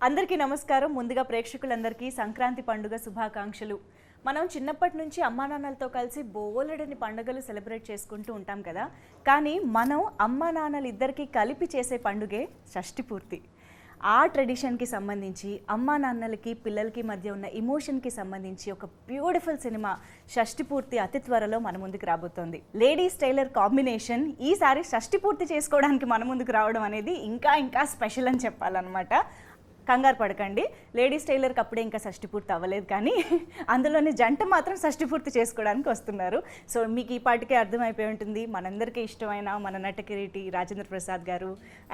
అందరికీ నమస్కారం. ముందుగా ప్రేక్షకులందరికీ సంక్రాంతి పండుగ శుభాకాంక్షలు. మనం చిన్నప్పటి నుంచి అమ్మా నాన్నలతో కలిసి బోలెడని పండుగలు సెలబ్రేట్ చేసుకుంటూ ఉంటాం కదా. కానీ మనం అమ్మా నాన్నలు ఇద్దరికీ కలిపి చేసే పండుగే షష్ఠి పూర్తి. ఆ ట్రెడిషన్కి సంబంధించి అమ్మా నాన్నలకి పిల్లలకి మధ్య ఉన్న ఎమోషన్కి సంబంధించి ఒక బ్యూటిఫుల్ సినిమా షష్ఠి పూర్తి అతి త్వరలో మన ముందుకు రాబోతోంది. లేడీస్ టైలర్ కాంబినేషన్ ఈసారి షష్ఠి పూర్తి చేసుకోవడానికి మన ముందుకు రావడం అనేది ఇంకా స్పెషల్ అని చెప్పాలన్నమాట. కంగారు పడకండి, లేడీస్ టైలర్కి అప్పుడే ఇంకా షష్ఠి పూర్తి అవ్వలేదు, కానీ అందులోని జంట మాత్రం షష్ఠి పూర్తి చేసుకోవడానికి వస్తున్నారు. సో మీకు ఈ పాటికే అర్థమైపోయి ఉంటుంది, మనందరికీ ఇష్టమైన మన నటకిరీటి రాజేంద్ర ప్రసాద్ గారు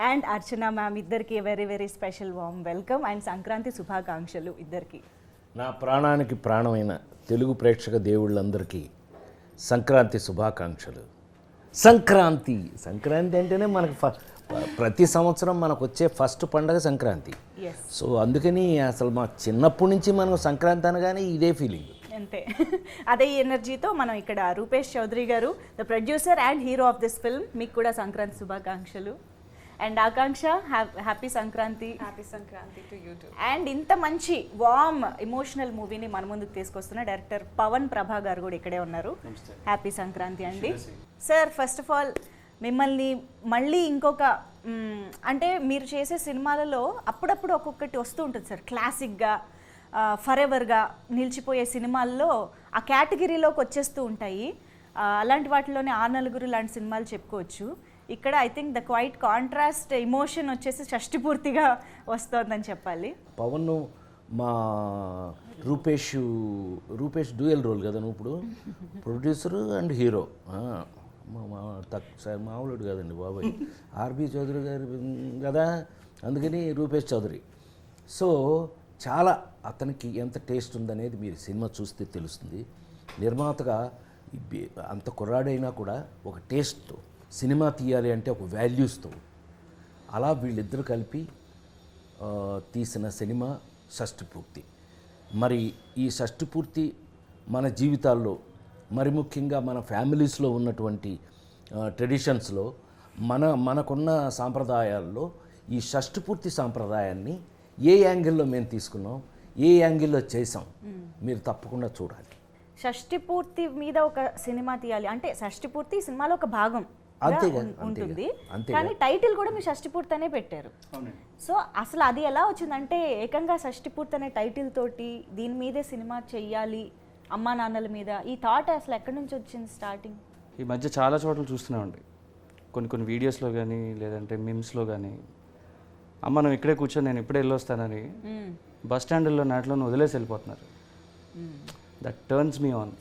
అండ్ అర్చన మ్యామ్ ఇద్దరికి very special warm welcome and Sankranti శుభాకాంక్షలు ఇద్దరికి. నా ప్రాణానికి ప్రాణమైన తెలుగు ప్రేక్షక దేవుళ్ళందరికీ సంక్రాంతి శుభాకాంక్షలు. సంక్రాంతి అంటేనే మనకు ప్రతి సంవత్సరం మనకు వచ్చే ఫస్ట్ పండుగ సంక్రాంతి. సో అందుకని అసలు మా చిన్నప్పటి నుంచి మనం సంక్రాంతి అనగానే ఇదే ఫీలింగ్. అంతే, అదే ఎనర్జీతో మనం ఇక్కడ రూపేష్ చౌదరి గారు the producer and hero of this film, మీకు కూడా సంక్రాంతి శుభాకాంక్షలు. And Akanksha, happy Sankranti. Happy Sankranti to you to. And ఇంత మంచి వార్మ్ ఎమోషనల్ మూవీని మన ముందుకు తీసుకొస్తున్న డైరెక్టర్ పవన్ ప్రభా గారు కూడా ఇక్కడే ఉన్నారు. హ్యాపీ సంక్రాంతి అండి. సార్, ఫస్ట్ ఆఫ్ ఆల్ మిమ్మల్ని మళ్ళీ ఇంకొక అంటే మీరు చేసే సినిమాలలో అప్పుడప్పుడు ఒక్కొక్కటి వస్తూ ఉంటుంది సార్, క్లాసిక్గా ఫర్ ఎవర్గా నిలిచిపోయే సినిమాల్లో ఆ కేటగిరీలోకి వచ్చేస్తూ ఉంటాయి. అలాంటి వాటిలోనే ఆ నలుగురు లాంటి సినిమాలు చెప్పుకోవచ్చు. ఇక్కడ I think the quiet contrast emotion వచ్చేసి షష్ఠి పూర్తిగా వస్తుందని చెప్పాలి. పవన్ మా రూపేష్ డ్యూయల్ రోల్ కదా నువ్వు ఇప్పుడు, ప్రొడ్యూసరు అండ్ హీరో. మామూలుడు కదండి బాబాయ్, ఆర్బి చౌదరి గారు కదా, అందుకని రూపేష్ చౌదరి. సో చాలా అతనికి ఎంత టేస్ట్ ఉందనేది మీరు సినిమా చూస్తే తెలుస్తుంది. నిర్మాతగా అంత కుర్రాడైనా కూడా ఒక టేస్ట్తో సినిమా తీయాలి అంటే ఒక వాల్యూస్తో అలా వీళ్ళిద్దరూ కలిపి తీసిన సినిమా షష్ఠి పూర్తి. మరి ఈ షష్ఠి పూర్తి మన జీవితాల్లో, మరి ముఖ్యంగా మన ఫ్యామిలీస్లో ఉన్నటువంటి ట్రెడిషన్స్లో మనకున్న సాంప్రదాయాల్లో ఈ షష్ఠి పూర్తి సాంప్రదాయాన్ని ఏ యాంగిల్లో మేము తీసుకున్నాం, ఏ యాంగిల్లో చేసాం, మీరు తప్పకుండా చూడాలి. షష్ఠి పూర్తి మీద ఒక సినిమా తీయాలి అంటే షష్ఠి పూర్తి సినిమాలో ఒక భాగం ఉంటుంది, కానీ టైటిల్ కూడా మీరు షష్ఠి పూర్తి అనే పెట్టారు. సో అసలు అది ఎలా వచ్చిందంటే ఏకంగా షష్ఠి పూర్తి అనే టైటిల్ తోటి దీని మీదే సినిమా చెయ్యాలి అమ్మా నాన్నల మీద, ఈ థాట్ అసలు ఎక్కడి నుంచి వచ్చింది స్టార్టింగ్? ఈ మధ్య చాలా చోట్ల చూస్తున్నామండి, కొన్ని వీడియోస్లో కానీ లేదంటే మిమ్స్లో కానీ, అమ్మ నువ్వు ఇక్కడే కూర్చొని నేను ఇప్పుడే వెళ్ళొస్తానని బస్ స్టాండ్లో నాటిలో వదిలేసి వెళ్ళిపోతున్నారు. That turns me on.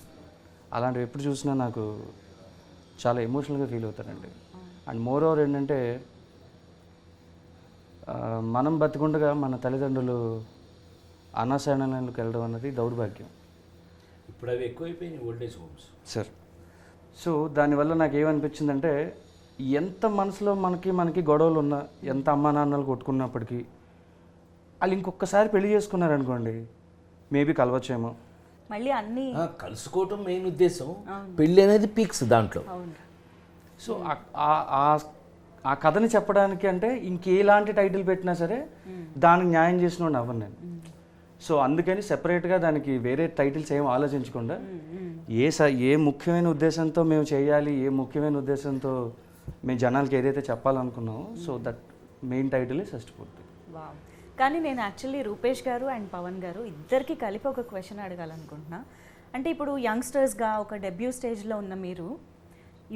అలాంటివి ఎప్పుడు చూసినా నాకు చాలా ఎమోషనల్గా ఫీల్ అవుతానండి. అండ్ మోర్ ఓవర్ ఏంటంటే మనం బతికుండగా మన తల్లిదండ్రులు అనాశరణలకు వెళ్ళడం అన్నది దౌర్భాగ్యం. ఇప్పుడు అవి ఎక్కువైపోయినాయి ఓల్డేజ్ హోమ్స్ సార్. సో దానివల్ల నాకు ఏమనిపించిందంటే, ఎంత మనసులో మనకి గొడవలు ఉన్నా, ఎంత అమ్మా నాన్నలు కొట్టుకున్నప్పటికీ వాళ్ళు ఇంకొకసారి పెళ్లి చేసుకున్నారనుకోండి, మేబీ కలవచ్చేమో. మళ్ళీ అన్నీ కలుసుకోవటం మెయిన్ ఉద్దేశం, పెళ్ళి అనేది పీక్స్ దాంట్లో. సో ఆ కథని చెప్పడానికి అంటే ఇంకేలాంటి టైటిల్ పెట్టినా సరే దానికి న్యాయం చేసిన అవ్వను నేను. సో అందుకని సెపరేట్గా దానికి వేరే టైటిల్స్ ఏం ఆలోచించకుండా ఏ ముఖ్యమైన ఉద్దేశంతో మేము చేయాలి, ఏ ముఖ్యమైన ఉద్దేశంతో మేము జనాలకి ఏదైతే చెప్పాలనుకున్నామో, సో దట్ మెయిన్ టైటిల్ షష్ఠి పూర్తి. కానీ నేను యాక్చువల్లీ రూపేష్ గారు అండ్ పవన్ గారు ఇద్దరికి కలిపి ఒక క్వశ్చన్ అడగాలనుకుంటున్నా. అంటే ఇప్పుడు యంగ్స్టర్స్గా ఒక డెబ్యూ స్టేజ్లో ఉన్న మీరు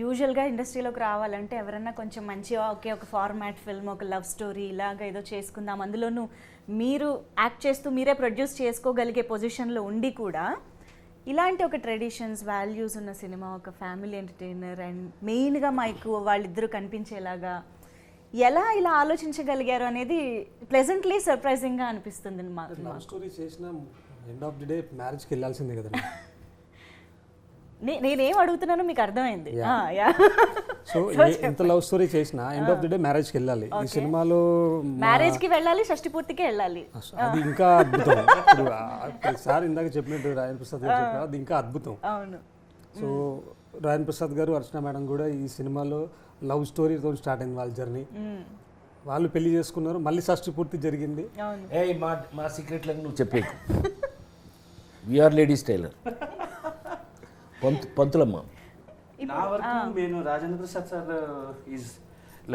యూజువల్గా ఇండస్ట్రీలోకి రావాలంటే ఎవరన్నా కొంచెం మంచిగా ఒక ఫార్మాట్ ఫిల్మ్, ఒక లవ్ స్టోరీ ఇలాగ ఏదో చేసుకుందాం, అందులోనూ మీరు యాక్ట్ చేస్తూ మీరే ప్రొడ్యూస్ చేసుకోగలిగే పొజిషన్లో ఉండి కూడా ఇలాంటి ఒక ట్రెడిషన్స్ వాల్యూస్ ఉన్న సినిమా, ఒక ఫ్యామిలీ ఎంటర్టైనర్ అండ్ మెయిన్గా మాకు వాళ్ళిద్దరూ కనిపించేలాగా ఎలా ఇలా ఆలోచించగలిగారు అనేది ప్లెజెంట్లీ సర్ప్రైజింగ్గా అనిపిస్తుంది. లవ్ స్టోరీ చేసిన ఎండ్ ఆఫ్ ది డే మ్యారేజ్కి వెళ్ళాల్సిందే కదా. నేనేం అడుగుతున్నానో మీకు అర్థమైంది. సో ఎంత లవ్ స్టోరీ చేసినా ఎండ్ ఆఫ్ ది డే మ్యారేజ్కి వెళ్ళాలి. ఈ సినిమాలో మ్యారేజ్కి వెళ్ళాలి, షష్ఠి పూర్తికి వెళ్ళాలి. అది ఇంకా అద్భుతం. ఇప్పుడు సార్ ఇందాక చెప్పినట్టు రాజేంద్ర ప్రసాద్ గారు చెప్పారు, అది ఇంకా అద్భుతం. అవును. సో రాజేంద్ర ప్రసాద్ గారు, అర్చన మేడం కూడా ఈ సినిమాలో లవ్ స్టోరీతో స్టార్ట్ అయింది వాళ్ళ జర్నీ. వాళ్ళు పెళ్లి చేసుకున్నారు, మళ్ళీ షష్ఠి పూర్తి జరిగింది. అవును. ఏ మా సీక్రెట్లను నువ్వు చెప్పేకు. We are ladies tailor. పంతులమ్మ. నా వరకు నేను Rajendra Prasad sir is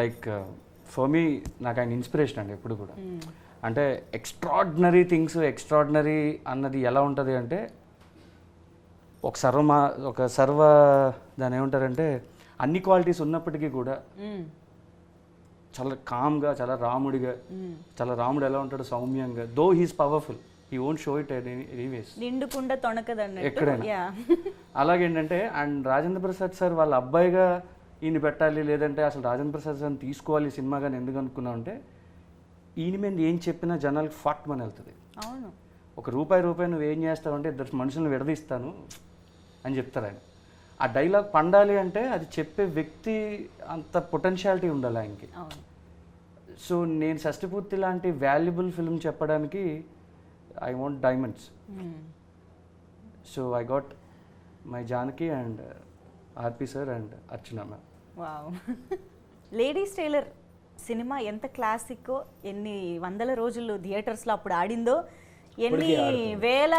like for me నాకు ఆయన ఇన్స్పిరేషన్ అండి ఎప్పుడు కూడా. అంటే ఎక్స్ట్రాడినరీ థింగ్స్, ఎక్స్ట్రాడినరీ అన్నది ఎలా ఉంటుంది అంటే ఒక సర్వ దాని ఏమంటారంటే అన్ని క్వాలిటీస్ ఉన్నప్పటికీ కూడా చాలా కామ్గా, చాలా రాముడిగా, చాలా రాముడు ఎలా ఉంటాడు సౌమ్యంగా, though he's powerful, he won't show it anyways, నిండుకుండా తొణకదన్నట్టు. ఎక్కడైనా. యా. అలాగేంటంటే అండ్ రాజేంద్ర ప్రసాద్ సార్ వాళ్ళ అబ్బాయిగా ఈయన పెట్టాలి, లేదంటే అసలు రాజేంద్ర ప్రసాద్ సార్ని తీసుకోవాలి సినిమాగా ఎందుకు అనుకున్నాం అంటే ఈయన మీద ఏం చెప్పినా జనాలకి ఫట్ మన వెళ్తుంది. అవును. ఒక రూపాయి నువ్వు ఏం చేస్తావు అంటే ఇద్దరు మనుషులను విడదీస్తాను అని చెప్తారు ఆయన. ఆ డైలాగ్ పండాలి అంటే అది చెప్పే వ్యక్తి అంత పొటెన్షియాలిటీ ఉండాలి ఆయనకి. అవును. సో నేను షష్టిపూర్తి లాంటి వాల్యుబుల్ ఫిల్మ్ చెప్పడానికి I want diamonds. So I got my Janaki and RP sir and Archana ma'am. Wow. Ladies Tailor సినిమా ఎంత క్లాసిక్కో, ఎన్ని వందల రోజులు థియేటర్స్లో అప్పుడు ఆడిందో, ఎన్ని వేల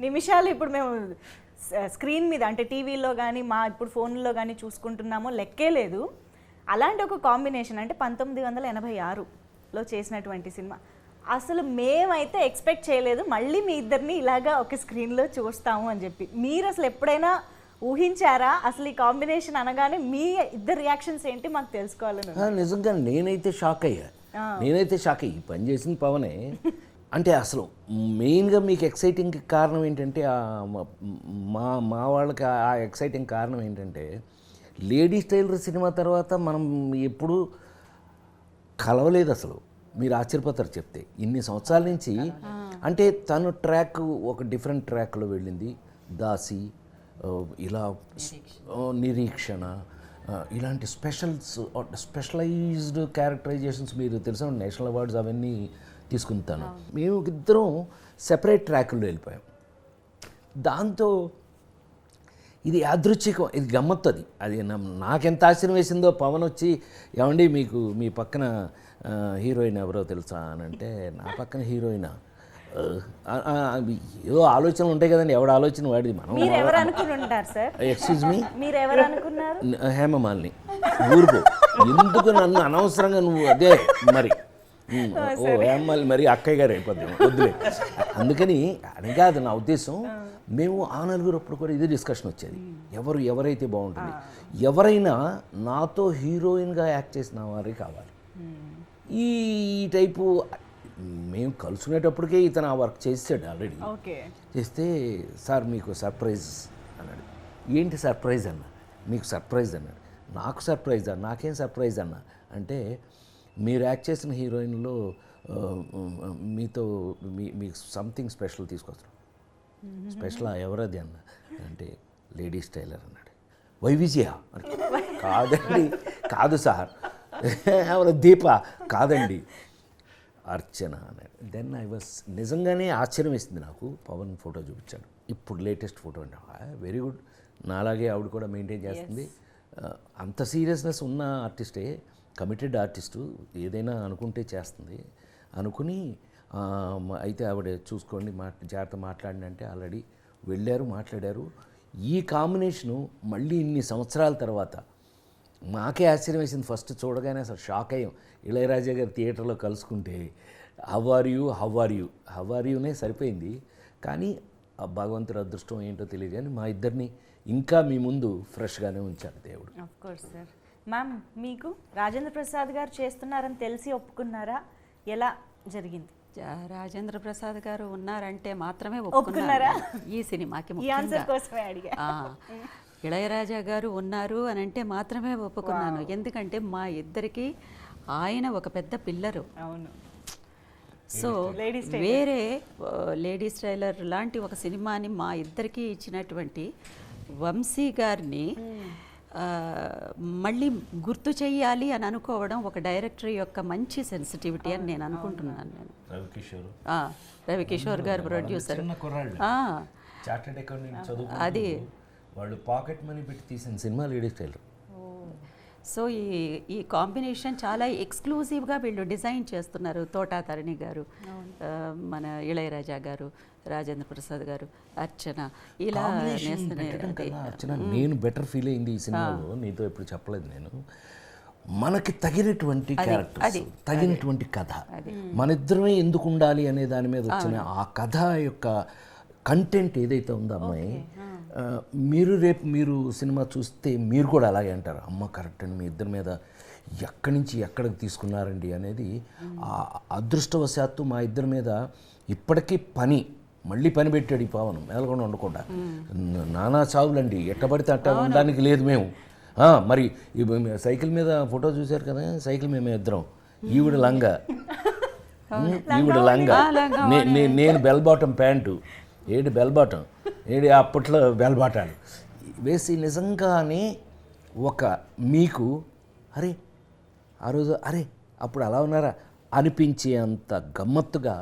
నిమిషాలు ఇప్పుడు మేము స్క్రీన్ మీద అంటే టీవీలో కానీ మా ఇప్పుడు ఫోన్లో కానీ చూసుకుంటున్నామో లెక్కే లేదు. అలాంటి ఒక కాంబినేషన్ అంటే 1986లో చేసినటువంటి సినిమా. అసలు మేమైతే ఎక్స్పెక్ట్ చేయలేదు మళ్ళీ మీ ఇద్దరిని ఇలాగా ఒక స్క్రీన్లో చూస్తాము అని చెప్పి. మీరు అసలు ఎప్పుడైనా ఊహించారా? అసలు ఈ కాంబినేషన్ అనగానే మీ ఇద్దరు రియాక్షన్స్ ఏంటి మాకు తెలుసుకోవాలని. నిజంగా నేనైతే షాక్ అయ్యా. ఈ పని చేసిన పవనే. అంటే అసలు మెయిన్గా మీకు ఎక్సైటింగ్ కారణం ఏంటంటే మా వాళ్ళకి ఆ ఎక్సైటింగ్ కారణం ఏంటంటే లేడీస్ టైలర్ సినిమా తర్వాత మనం ఎప్పుడు కలవలేదు అసలు. మీరు ఆశ్చర్యపోతారు చెప్తే. ఇన్ని సంవత్సరాల నుంచి అంటే తను ట్రాక్ ఒక డిఫరెంట్ ట్రాక్లో వెళ్ళింది. దాసి, ఇలా నిరీక్షణ, ఇలాంటి స్పెషలైజ్డ్ క్యారెక్టరైజేషన్స్ మీరు తెలుసా నేషనల్ అవార్డ్స్ అవన్నీ తీసుకుంటాను. మేము ఇద్దరం సెపరేట్ ట్రాక్లో వెళ్ళిపోయాం. దాంతో ఇది యాదృచ్ఛికం, ఇది గమ్మత్తది. అది నాకెంత ఆశ్చర్యం వేసిందో పవన్ వచ్చి ఏమండి మీకు మీ పక్కన హీరోయిన్ ఎవరో తెలుసా అని అంటే నా పక్కన హీరోయినా ఏదో ఆలోచనలు ఉంటాయి కదండి, ఎవడ ఆలోచన వాడిది. మనం ఎక్స్క్యూజ్ మీ హేమమాలిని ఊరుకో, ఎందుకు నన్ను అనవసరంగా నువ్వు అదే మరి హేమమాలిని మరి అక్కయ్య గారు అయిపోద్దాం వద్దులే. అందుకని అని కాదు నా ఉద్దేశం. మేము ఆ నలుగురు అప్పుడు కూడా ఇదే డిస్కషన్ వచ్చేది, ఎవరైతే బాగుంటుంది, ఎవరైనా నాతో హీరోయిన్గా యాక్ట్ చేసిన వారే కావాలి. ఈ టైపు మేము కలుసుకునేటప్పటికే ఇతను ఆ వర్క్ చేసాడు ఆల్రెడీ. చేస్తే సార్ మీకు సర్ప్రైజ్ అన్నాడు. ఏంటి సర్ప్రైజ్ అన్న? మీకు సర్ప్రైజ్ అన్నాడు. నాకు సర్ప్రైజా? నాకేం సర్ప్రైజ్ అన్న అంటే మీరు యాక్ట్ చేసిన హీరోయిన్లో మీతో మీకు సంథింగ్ స్పెషల్ తీసుకొస్తాం. స్పెషలా? ఎవరది అన్న అంటే లేడీస్ టైలర్ అన్నాడు. వైవిజయ కాదండి, కాదు సార్. ఎవరు? దీప కాదండి, అర్చన అన్నాడు. దెన్ ఐ వాస్ నిజంగానే ఆశ్చర్యం వేసింది నాకు. పవన్ ఫోటో చూపించాడు, ఇప్పుడు లేటెస్ట్ ఫోటో అంటే వెరీ గుడ్. నాలాగే ఆవిడ కూడా మెయింటైన్ చేస్తుంది. అంత సీరియస్నెస్ ఉన్న ఆర్టిస్టే, కమిటెడ్ ఆర్టిస్టు, ఏదైనా అనుకుంటే చేస్తుంది అనుకుని అయితే ఆవిడ చూసుకోండి జాగ్రత్త మాట్లాడిన అంటే ఆల్రెడీ వెళ్ళారు, మాట్లాడారు. ఈ కాంబినేషను మళ్ళీ ఇన్ని సంవత్సరాల తర్వాత మాకే ఆశ్చర్యం వేసింది. ఫస్ట్ చూడగానే అసలు షాక్ అయ్యాం. ఇళయరాజా గారు థియేటర్లో కలుసుకుంటే హౌ ఆర్ యూనే సరిపోయింది. కానీ ఆ భగవంతుడి అదృష్టం ఏంటో తెలియదు కానీ మా ఇద్దరిని ఇంకా మీ ముందు ఫ్రెష్గానే ఉంచారు దేవుడు. Of course sir. మ్యామ్, మీకు రాజేంద్ర ప్రసాద్ గారు చేస్తున్నారని తెలిసి ఒప్పుకున్నారా? ఎలా జరిగింది? రాజేంద్ర ప్రసాద్ గారు ఉన్నారంటే మాత్రమే ఒప్పుకున్నారా ఈ సినిమాకి? ఇళయరాజా గారు ఉన్నారు అని అంటే మాత్రమే ఒప్పుకున్నాను. ఎందుకంటే మా ఇద్దరికి ఆయన ఒక పెద్ద పిల్లరు. అవును. సో వేరే లేడీస్ టైలర్ లాంటి ఒక సినిమాని మా ఇద్దరికి ఇచ్చినటువంటి వంశీ గారిని మళ్ళీ గుర్తు చెయ్యాలి అని అనుకోవడం ఒక డైరెక్టర్ యొక్క మంచి సెన్సిటివిటీ అని నేను అనుకుంటున్నాను. నేను రవికిషోర్ గారు ప్రొడ్యూసర్. అది వాళ్ళు పాకెట్ మనీ పెట్టి తీసిన సినిమా లేడీస్ టైలర్. సో ఈ కాంబినేషన్ చాలా ఎక్స్క్లూజివ్గా వీళ్ళు డిజైన్ చేస్తున్నారు. తోటా తరణి గారు, మన ఇళయరాజా గారు, రాజేంద్ర ప్రసాద్ గారు, అర్చన, ఇలా అర్చన నేను బెటర్ ఫీల్ అయింది ఈ సినిమాలో, నీతో ఎప్పుడు చెప్పలేదు నేను. మనకి తగినటువంటి క్యారెక్టర్స్, తగినటువంటి కథ, మన ఇద్దరమే ఎందుకు ఉండాలి అనే దాని మీద వచ్చిన ఆ కథ యొక్క కంటెంట్ ఏదైతే ఉందో అమ్మాయి, మీరు రేపు మీరు సినిమా చూస్తే మీరు కూడా అలాగే అంటారు, అమ్మ కరెక్ట్ అని మీ ఇద్దరి మీద ఎక్కడి నుంచి ఎక్కడికి తీసుకున్నారండి అనేది. అదృష్టవశాత్తు మా ఇద్దరి మీద ఇప్పటికీ మళ్ళీ పని పెట్టాడు ఈ పవన్, మేలకుండా ఉండకుండా. నానా చావులండి, ఎట్టబడితే అట్ట ఉండడానికి లేదు మేము. మరి సైకిల్ మీద ఫోటో చూశారు కదా, సైకిల్ మేము ఇద్దరం, ఈవిడ లంగా, ఈవిడ లంగా, నేను బెల్ బాటం ప్యాంటు, ఏడు బెల్ బాటం, అప్పట్లో బెల్ బాటాలు వేసి నిజంగానే ఒక మీకు అరే ఆ రోజు అరే అప్పుడు అలా ఉన్నారా అనిపించే అంత గమ్మత్తుగా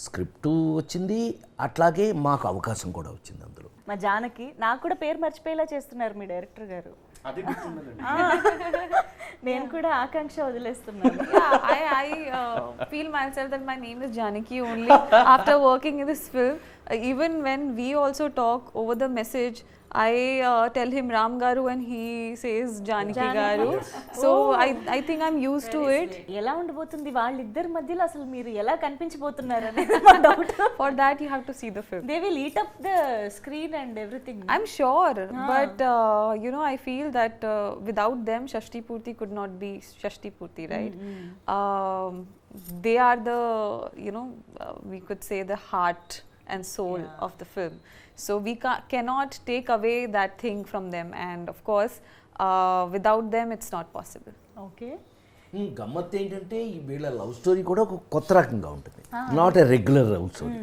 స్క్రిప్టు వచ్చింది, అట్లాగే మాకు అవకాశం కూడా వచ్చింది అందులో. మా జానకి నాకు కూడా పేరు మర్చిపోయేలా చేస్తున్నారు మీ డైరెక్టర్ గారు. నేను కూడా ఆకాంక్ష వదిలేస్తున్నాను. I feel myself that my name is Janaki only after working in this film. Even when we also talk over the message, I tell him Ram Garu and he says Janaki Garu. So I think I'm used to it. ఎలా ఉండబోతుంది వాళ్ళిద్దరి మధ్యలో, అసలు మీరు ఎలా కనిపించబోతున్నారు అనేది మా doubt. For that you have to see the film. They will eat up the screen and everything. I'm sure, but you know, I feel that without them Shashti Purti could not be Shashti Purti, right? They are the, you know, we could say the heart and soul of the film. So we cannot take away that thing from them, and of course without them it's not possible. Okay. గమ్మత్ ఏంటంటే వీళ్ళ love story కూడా ఒక కొత్త రకంగా ఉంటుంది, not a regular love story.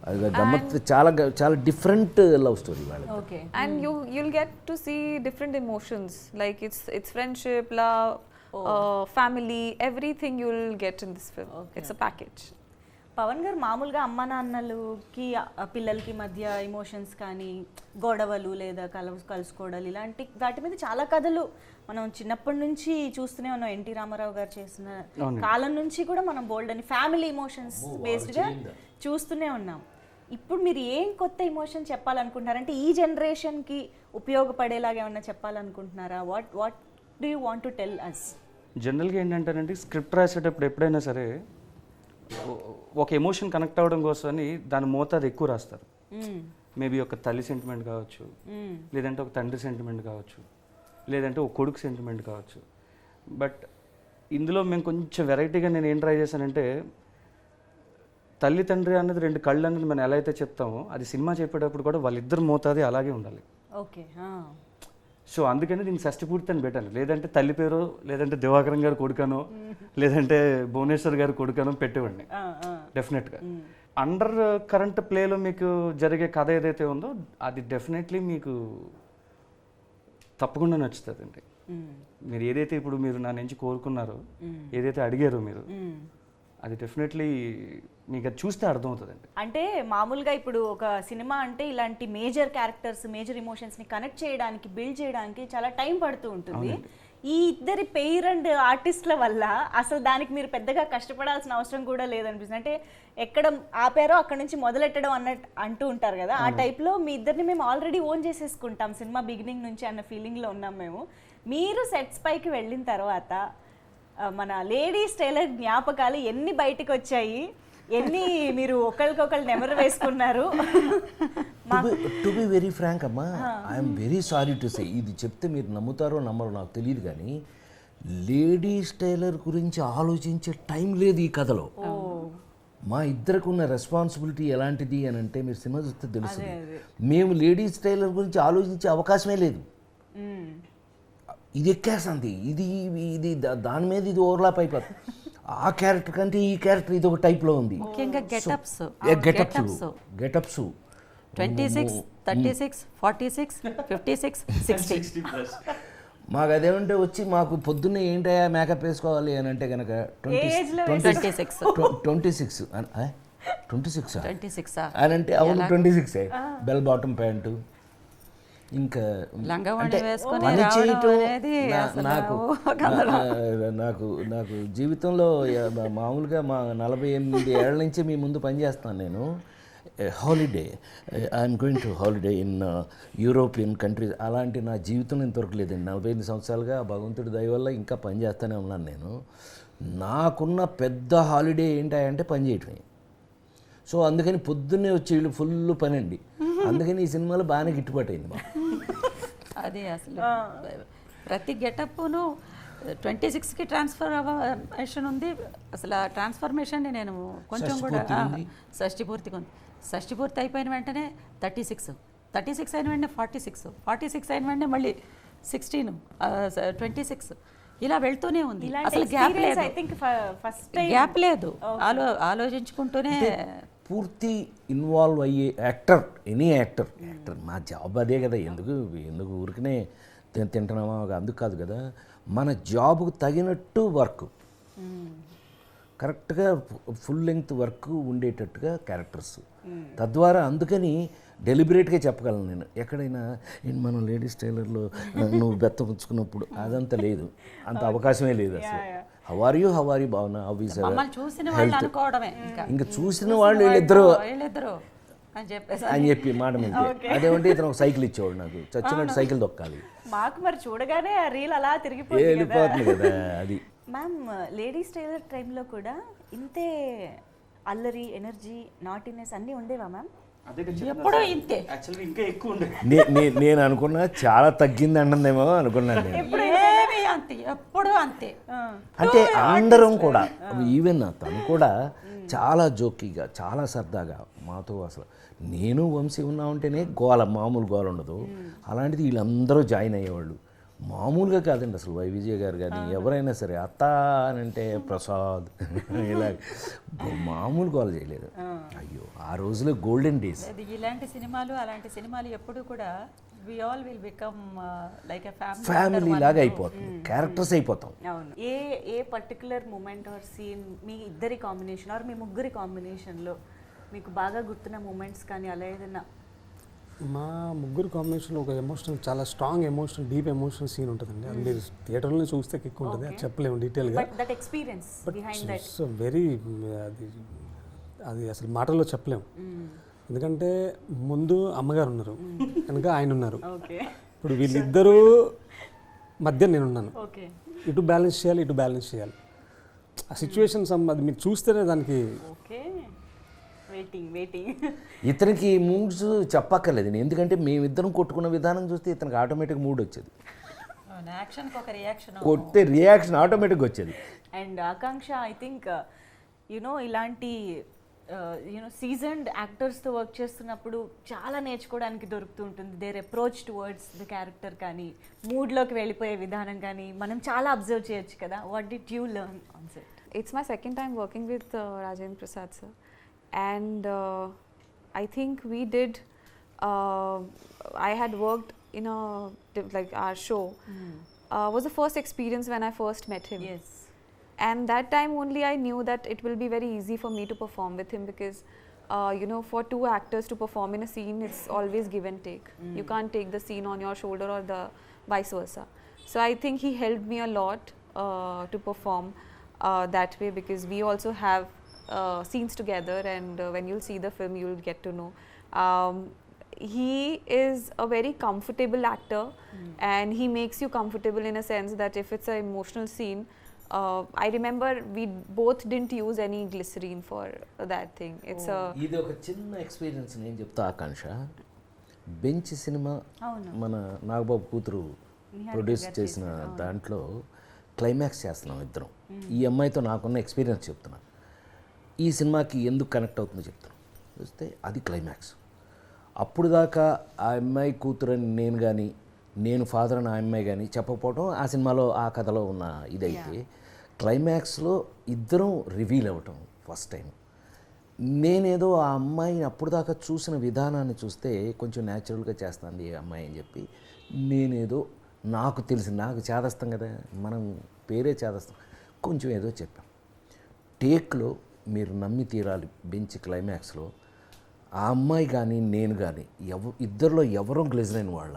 అది గమ్మత్ చాలా చాలా డిఫరెంట్ లవ్ స్టోరీ వాళ్ళది. Okay. And you'll get to see different emotions, like it's friendship, love, family, everything you'll get in this film. It's a package. Pawan garu మామూలుగా అమ్మ నాన్నలకి పిల్లలకి మధ్య ఎమోషన్స్ కానీ గొడవలు లేదా కలుసుకోవడాలు ఇలాంటి వాటి మీద చాలా కథలు మనం చిన్నప్పటి నుంచి చూస్తూనే ఉన్నాం. ఎన్టీ రామారావు గారు చేసిన కాలం నుంచి కూడా మనం బోల్డ్ అని ఫ్యామిలీ ఎమోషన్స్ బేస్డ్గా చూస్తూనే ఉన్నాం. ఇప్పుడు మీరు ఏం కొత్త ఎమోషన్ చెప్పాలనుకుంటున్నారంటే ఈ జనరేషన్కి ఉపయోగపడేలాగా ఏమన్నా చెప్పాలనుకుంటున్నారా? What do you want to tell us? జనరల్గా ఏంటంటేనండి, స్క్రిప్ట్ రాసేటప్పుడు ఎప్పుడైనా సరే ఒక ఎమోషన్ కనెక్ట్ అవ్వడం కోసమని దాని మోతాదు ఎక్కువ రాస్తారు. మేబీ ఒక తల్లి సెంటిమెంట్ కావచ్చు, లేదంటే ఒక తండ్రి సెంటిమెంట్ కావచ్చు, లేదంటే ఒక కొడుకు సెంటిమెంట్ కావచ్చు. బట్ ఇందులో మేము కొంచెం వెరైటీగా నేను ఏం ట్రై చేశానంటే, తల్లి తండ్రి అన్నది రెండు కళ్ళు అన్నది మనం ఎలా అయితే చెప్తామో, అది సినిమా చెప్పేటప్పుడు కూడా వాళ్ళిద్దరు మోతాది అలాగే ఉండాలి. ఓకే. సో అందుకని దీనికి షష్టి పూర్తి అని పెట్టాను. లేదంటే తల్లి పేరు, లేదంటే దివాకరం గారు కొడుకనో, లేదంటే భువనేశ్వర్ గారు కొడుకనో పెట్టేవాడిని డెఫినెట్గా. అండర్ కరెంట్ ప్లేలో మీకు జరిగే కథ ఏదైతే ఉందో అది డెఫినెట్లీ మీకు తప్పకుండా నచ్చుతుందండి. మీరు ఏదైతే ఇప్పుడు మీరు నా నుంచి కోరుకున్నారో, ఏదైతే అడిగారో మీరు, అది డెఫినెట్లీ మీకు అది చూస్తే అర్థమవుతుందండి. అంటే మామూలుగా ఇప్పుడు ఒక సినిమా అంటే ఇలాంటి మేజర్ క్యారెక్టర్స్, మేజర్ ఎమోషన్స్ని కనెక్ట్ చేయడానికి, బిల్డ్ చేయడానికి చాలా టైం పడుతూ ఉంటుంది. ఈ ఇద్దరి పెయిర్ అండ్ ఆర్టిస్టుల వల్ల అసలు దానికి మీరు పెద్దగా కష్టపడాల్సిన అవసరం కూడా లేదనిపిస్తుంది. అంటే ఎక్కడ ఆపారో అక్కడ నుంచి మొదలెట్టడం అంటూ ఉంటారు కదా, ఆ టైప్లో మీ ఇద్దరిని మేము ఆల్రెడీ ఓన్ చేసేసుకుంటాం సినిమా బిగినింగ్ నుంచి అన్న ఫీలింగ్లో ఉన్నాం మేము. మీరు సెట్స్ పైకి వెళ్ళిన తర్వాత మన లేడీస్ టైలర్ జ్ఞాపకాలు ఎన్ని బయటకు వచ్చాయి, ఎన్ని మీరు ఒకరికొకరు నెమరు వేసుకున్నారు? టు బి వెరీ ఫ్రాంక్ అమ్మా, I'm very sorry to say, ఇది చెప్తే మీరు నమ్ముతారో నమ్మరో నాకు తెలియదు, కానీ లేడీస్ టైలర్ గురించి ఆలోచించే టైం లేదు ఈ కథలో. మా ఇద్దరికి ఉన్న రెస్పాన్సిబిలిటీ ఎలాంటిది అని అంటే మీరు సినిమా చూస్తే తెలుస్తుంది. మేము లేడీస్ టైలర్ గురించి ఆలోచించే అవకాశమే లేదు. ఇది ఎక్కేస్తుంది, ఇది దాని మీద ఇది ఓవర్లాప్ అయిపోతుంది. ఆ క్యారెక్టర్ కంటే ఈ క్యారెక్టర్ ఇది ఒక టైప్లో ఉంది. ముఖ్యంగా గెటప్స్ 26, 36, 46, 56, 60. మాకు అదేమంటే వచ్చి మాకు పొద్దున్నే ఏంటయ్యా మేకప్ వేసుకోవాలి అని అంటే కనుక 26 అని అంటే అవును 26 బెల్ బాటమ్ ప్యాంటు, ఇంకా లంగావోణి అంటే వేసుకొని పని రావడం చేయటం అనేది అసలు నాకు నాకు నాకు జీవితంలో మామూలుగా మా 48 ఏళ్ల నుంచి మీ ముందు పనిచేస్తాను నేను. Holiday, I'm going to holiday in European countries, అలాంటి నా జీవితంలో ఇంతవరకు లేదండి. 48 సంవత్సరాలుగా భగవంతుడి దయ వల్ల ఇంకా పని చేస్తూనే ఉన్నాను నేను. నాకున్న పెద్ద హాలిడే ఏంటంటే పని చేయటమే. సో అందుకని పొద్దున్నే వచ్చి వీళ్ళు ఫుల్ పని అండి. అందుకని ఈ సినిమాలో బాగానే గిట్టుబాటు అయింది మాకు. అది అసలు ప్రతి గెటప్ను 26కి ట్రాన్స్ఫర్మేషన్ ఉంది. అసలు ఆ ట్రాన్స్ఫర్మేషన్ని నేను కొంచెం కూడా షష్ఠి పూర్తిగా ఉంది. షష్ఠి పూర్తి అయిపోయిన వెంటనే 36 అయిన వెంటనే 46 అయిన వెంటనే మళ్ళీ 16, 26 ఇలా వెళ్తూనే ఉంది. అసలు గ్యాప్ లేదు. ఆలోచించుకుంటూనే పూర్తి ఇన్వాల్వ్ అయ్యే యాక్టర్, ఎనీ యాక్టర్ మా జాబ్ అదే కదా. ఎందుకు ఊరికనే తింటున్నామా అందుకు కాదు కదా. మన జాబ్కు తగినట్టు వర్క్, కరెక్ట్గా ఫుల్ లెంగ్త్ వర్క్ ఉండేటట్టుగా క్యారెక్టర్స్. తద్వారా అందుకని డెలిబరేట్గా చెప్పగలను నేను. ఎక్కడైనా మనం లేడీస్ టైలర్లో నువ్వు బెత్త పుచ్చుకున్నప్పుడు అదంతా లేదు, అంత అవకాశమే లేదు అసలు. హౌ ఆర్ యూ భావన, చూసిన వాళ్ళు అనుకోవడమే. ఇంకా చూసిన వాళ్ళు వీళ్ళిద్దరు అని చెప్పి మాట మీద అదేమంటే ఇతను ఒక సైకిల్ ఇచ్చేవాడు నాకు, చచ్చినట్టు సైకిల్ దొక్కాలి మాకు. మరి చూడగానే ఆ రీల్ అలా వెళ్ళిపోతుంది కదా అది. మ్యామ్ లేడీస్ టైలర్ టైంలో కూడా ఇంతే అల్లరి, ఎనర్జీ, నాటినెస్ అన్నీ ఉండేవా మ్యామ్? ఎప్పుడూ ఇంతే. యాక్చువల్లీ ఇంకా ఎక్కువ ఉండే. నేను అనుకున్నా చాలా తగ్గింది అంటుందేమో అనుకున్నాను నేను. ఎప్పుడు అంతే. అంటే అందరం కూడా, ఈవెన్ తను కూడా చాలా జోకీగా, చాలా సరదాగా మాతో. అసలు నేను వంశీ ఉన్నా ఉంటేనే మామూలు గోల ఉండదు. అలాంటిది వీళ్ళందరూ జాయిన్ అయ్యేవాళ్ళు. మామూలుగా కాదండి అసలు. విజయ్ గారు కానీ ఎవరైనా సరే అత్త అని అంటే ప్రసాద్ ఇలా మామూలు గోల చేయలేదు. అయ్యో ఆ రోజులో గోల్డెన్ డేస్. ఇలాంటి సినిమాలు, అలాంటి సినిమాలు ఎప్పుడు కూడా we all will become like a family లాగా అయిపోతుంది, క్యారెక్టర్స్ అయిపోతాం. అవును. ఏ పర్టికులర్ మూమెంట్ ఆర్ సీన్ మీ ఇద్దరి కాంబినేషన్ ఆర్ మీ ముగ్గురి కాంబినేషన్లో మీకు బాగా గుర్తున్న మూమెంట్స్ కానీ అలా ఏదైనా? మా ముగ్గురు కాంబినేషన్లో ఒక ఎమోషనల్, చాలా strong emotional, deep emotional scene ఉంటుందండి. అది మీరు థియేటర్లో చూస్తే కిక్ ఉంటుంది, అది చెప్పలేము డీటెయిల్గా. బట్ ఇట్స్ వెరీ, అది అసలు మాటల్లో చెప్పలేము. ఎందుకంటే ముందు అమ్మగారు ఉన్నారు, కనుక ఆయన ఉన్నారు. ఇప్పుడు వీళ్ళిద్దరూ మధ్య నేనున్నాను. ఇటు బ్యాలెన్స్ చేయాలి. ఆ సిచ్యువేషన్స్ అది మీరు చూస్తేనే దానికి ఇతనికి మూడ్స్ చెప్పక్కర్లేదు, ఎందుకంటే మేమిద్దరం కొట్టుకున్న విధానం చూస్తే ఇతనికి ఆటోమేటిక్ మూడ్ వచ్చేది. కొట్టే రియాక్షన్ ఆటోమేటిక్గా వచ్చేది. అండ్ ఆకాంక్ష, ఐ థింక్ ఇలాంటి సీజన్డ్ యాక్టర్స్తో వర్క్ చేస్తున్నప్పుడు చాలా నేర్చుకోవడానికి దొరుకుతూ ఉంటుంది. Their approach towards the character కానీ, మూడ్లోకి వెళ్ళిపోయే విధానం కానీ మనం చాలా అబ్జర్వ్ చేయొచ్చు కదా. What did you learn on set? It's my second time working with Rajendra Prasad sir, and I think we did. I had worked in like our show. Was the first experience when I first met him. Yes. And that time only I knew that it will be very easy for me to perform with him, because for two actors to perform in a scene, it's always give and take. You can't take the scene on your shoulder or the vice versa. So I think he helped me a lot to perform that way, because we also have scenes together, and when you'll see the film you'll get to know. He is a very comfortable actor, and he makes you comfortable in a sense that if it's an emotional scene, I remember we both didn't use any glycerine for that thing. It's ఇది ఒక చిన్న experience నేను చెప్తా ఆకాంక్ష. Bench cinema మన నాగబాబు కూతురు produce చేసిన దాంట్లో climax చేస్తున్నాం ఇద్దరం. ఈ అమ్మాయితో నాకున్న ఎక్స్పీరియన్స్ చెప్తున్నా. ఈ సినిమాకి ఎందుకు కనెక్ట్ అవుతుందో చెప్తాను. చూస్తే అది క్లైమాక్స్. అప్పుడు దాకా ఆ అమ్మాయి కూతురని నేను కానీ, నేను ఫాదర్ అని ఆ అమ్మాయి కానీ చెప్పకపోవడం ఆ సినిమాలో, ఆ కథలో ఉన్న ఇదైతే, క్లైమాక్స్లో ఇద్దరం రివీల్ అవ్వటం ఫస్ట్ టైం. నేనేదో ఆ అమ్మాయిని అప్పుడు దాకా చూసిన విధానాన్ని చూస్తే కొంచెం న్యాచురల్గా చేస్తాను ఈ అమ్మాయి అని చెప్పి, నేనేదో నాకు తెలిసి, నాకు చేదస్తాం కదా, మనం పేరే చేదస్తాం, కొంచెం ఏదో చెప్పాం. టేక్లో మీరు నమ్మి తీరాలి, బెంచ్ క్లైమాక్స్లో ఆ అమ్మాయి కానీ నేను కానీ ఇద్దరిలో ఎవరో గ్లిజరైన్ వాళ్ళ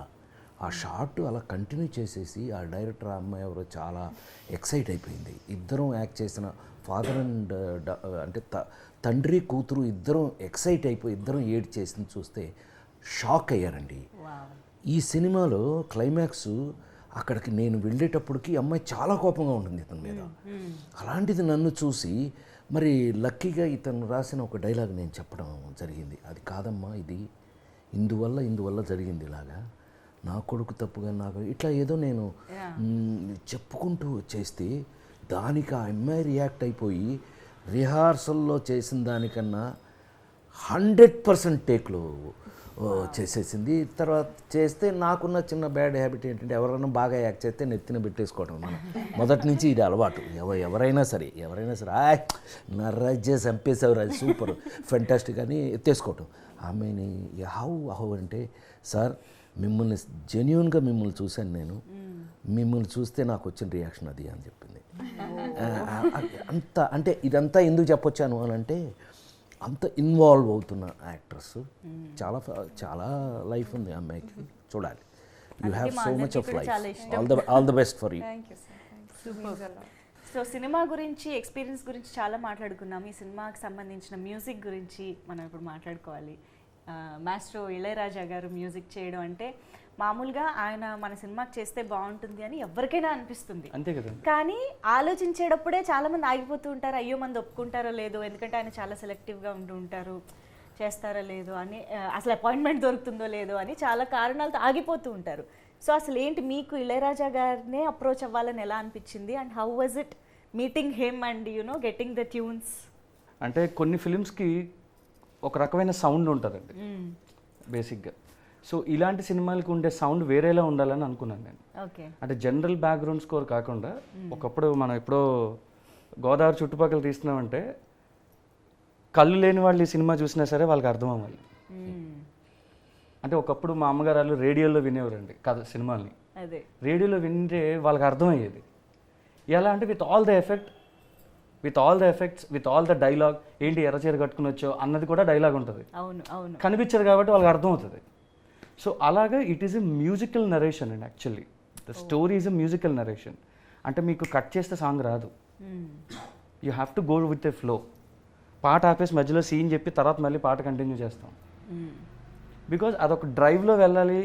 ఆ షాట్ అలా కంటిన్యూ చేసేసి ఆ డైరెక్టర్ ఆ అమ్మాయి ఎవరో చాలా ఎక్సైట్ అయిపోయింది. ఇద్దరం యాక్ట్ చేసిన ఫాదర్ అండ్ అంటే తండ్రి కూతురు ఇద్దరం ఎక్సైట్ అయిపోయి ఇద్దరం ఏడ్ చేసింది చూస్తే షాక్ అయ్యారండి. ఈ సినిమాలో క్లైమాక్స్ అక్కడికి నేను వెళ్ళేటప్పటికి అమ్మాయి చాలా కోపంగా ఉంటుంది ఇతని మీద. అలాంటిది నన్ను చూసి మరి లక్కీగా ఇతను రాసిన ఒక డైలాగ్ నేను చెప్పడం జరిగింది. అది కాదమ్మా, ఇది ఇందువల్ల జరిగింది ఇలాగా, నా కొడుకు తప్పుగా నాకు ఇట్లా ఏదో నేను చెప్పుకుంటూ చేస్తే దానికి ఆ అమ్మాయి రియాక్ట్ అయిపోయి రిహార్సల్లో చేసిన దానికన్నా 100% టేక్లో చేసేసింది. తర్వాత చేస్తే నాకున్న చిన్న బ్యాడ్ హ్యాబిట్ ఏంటంటే ఎవరైనా బాగా యాక్ట్ చేస్తే నెత్తిన పెట్టేసుకోవడం. మనం మొదటి నుంచి ఇది అలవాటు. ఎవరైనా సరే నర్రాజ్ చేసి చంపేసేవారు, అది సూపర్ ఫెంటాస్టిక్ అని ఎత్తేసుకోవటం. ఆమెని హౌ అంటే, సార్ మిమ్మల్ని జెన్యూన్గా మిమ్మల్ని చూశాను నేను, మిమ్మల్ని చూస్తే నాకు వచ్చిన రియాక్షన్ అది అని చెప్పింది. అంత అంటే ఇదంతా ఎందుకు చెప్పొచ్చాను అని అంటే, అంత ఇన్వాల్వ్ అవుతున్న యాక్ట్రెస్, చాలా లైఫ్ ఉంది అమ్మాయికి, చూడాలి. You have so much of life. All the best for you. So cinema గురించి, ఎక్స్పీరియన్స్ గురించి చాలా మాట్లాడుకున్నాం. ఈ సినిమాకి సంబంధించిన మ్యూజిక్ గురించి మనం ఇప్పుడు మాట్లాడుకోవాలి. మాస్ట్రో ఇళయరాజా గారు మ్యూజిక్ చేయడం అంటే మామూలుగా ఆయన మన సినిమాకి చేస్తే బాగుంటుంది అని ఎవరికైనా అనిపిస్తుంది, అంతే కదా. కానీ ఆలోచించేటప్పుడే చాలా మంది ఆగిపోతూ ఉంటారు. అయ్యో మంది ఒప్పుకుంటారో లేదో, ఎందుకంటే ఆయన చాలా సెలెక్టివ్గా ఉంటూ ఉంటారు, చేస్తారో లేదో అని, అసలు అపాయింట్మెంట్ దొరుకుతుందో లేదో అని చాలా కారణాలతో ఆగిపోతూ ఉంటారు. సో అసలు ఏంటి మీకు ఇళయరాజా గారినే అప్రోచ్ అవ్వాలని ఎలా అనిపించింది, and how was it meeting him and getting the tunes? అంటే కొన్ని ఫిలిమ్స్కి ఒక రకమైన సౌండ్ ఉంటుందండి బేసిక్గా. సో ఇలాంటి సినిమాలకు ఉండే సౌండ్ వేరేలా ఉండాలని అనుకున్నాను నేను. అంటే జనరల్ బ్యాక్గ్రౌండ్ స్కోర్ కాకుండా, ఒకప్పుడు మనం ఎప్పుడో గోదావరి చుట్టుపక్కల తీస్తున్నామంటే కళ్ళు లేని వాళ్ళు ఈ సినిమా చూసినా సరే వాళ్ళకి అర్థం అవ్వాలి. అంటే ఒకప్పుడు మా అమ్మగారు వాళ్ళు రేడియోలో వినేవారండి కథ సినిమాల్ని. రేడియోలో వింటే వాళ్ళకి అర్థమయ్యేది. ఎలా అంటే with all the effects, with all the dialogue. ఏంటి ఎర్రచీర కట్టుకుని వచ్చో అన్నది కూడా డైలాగ్ ఉంటుంది, కనిపించదు కాబట్టి వాళ్ళకి అర్థం అవుతుంది. సో అలాగా it is a musical narration and actually the story is a musical narration. అంటే మీకు కట్ చేస్తే సాంగ్ రాదు, you have to go with a flow. పాట ఆపేసి మధ్యలో సీన్ చెప్పి తర్వాత మళ్ళీ పాట కంటిన్యూ చేస్తాం. బికాజ్ అదొక డ్రైవ్లో వెళ్ళాలి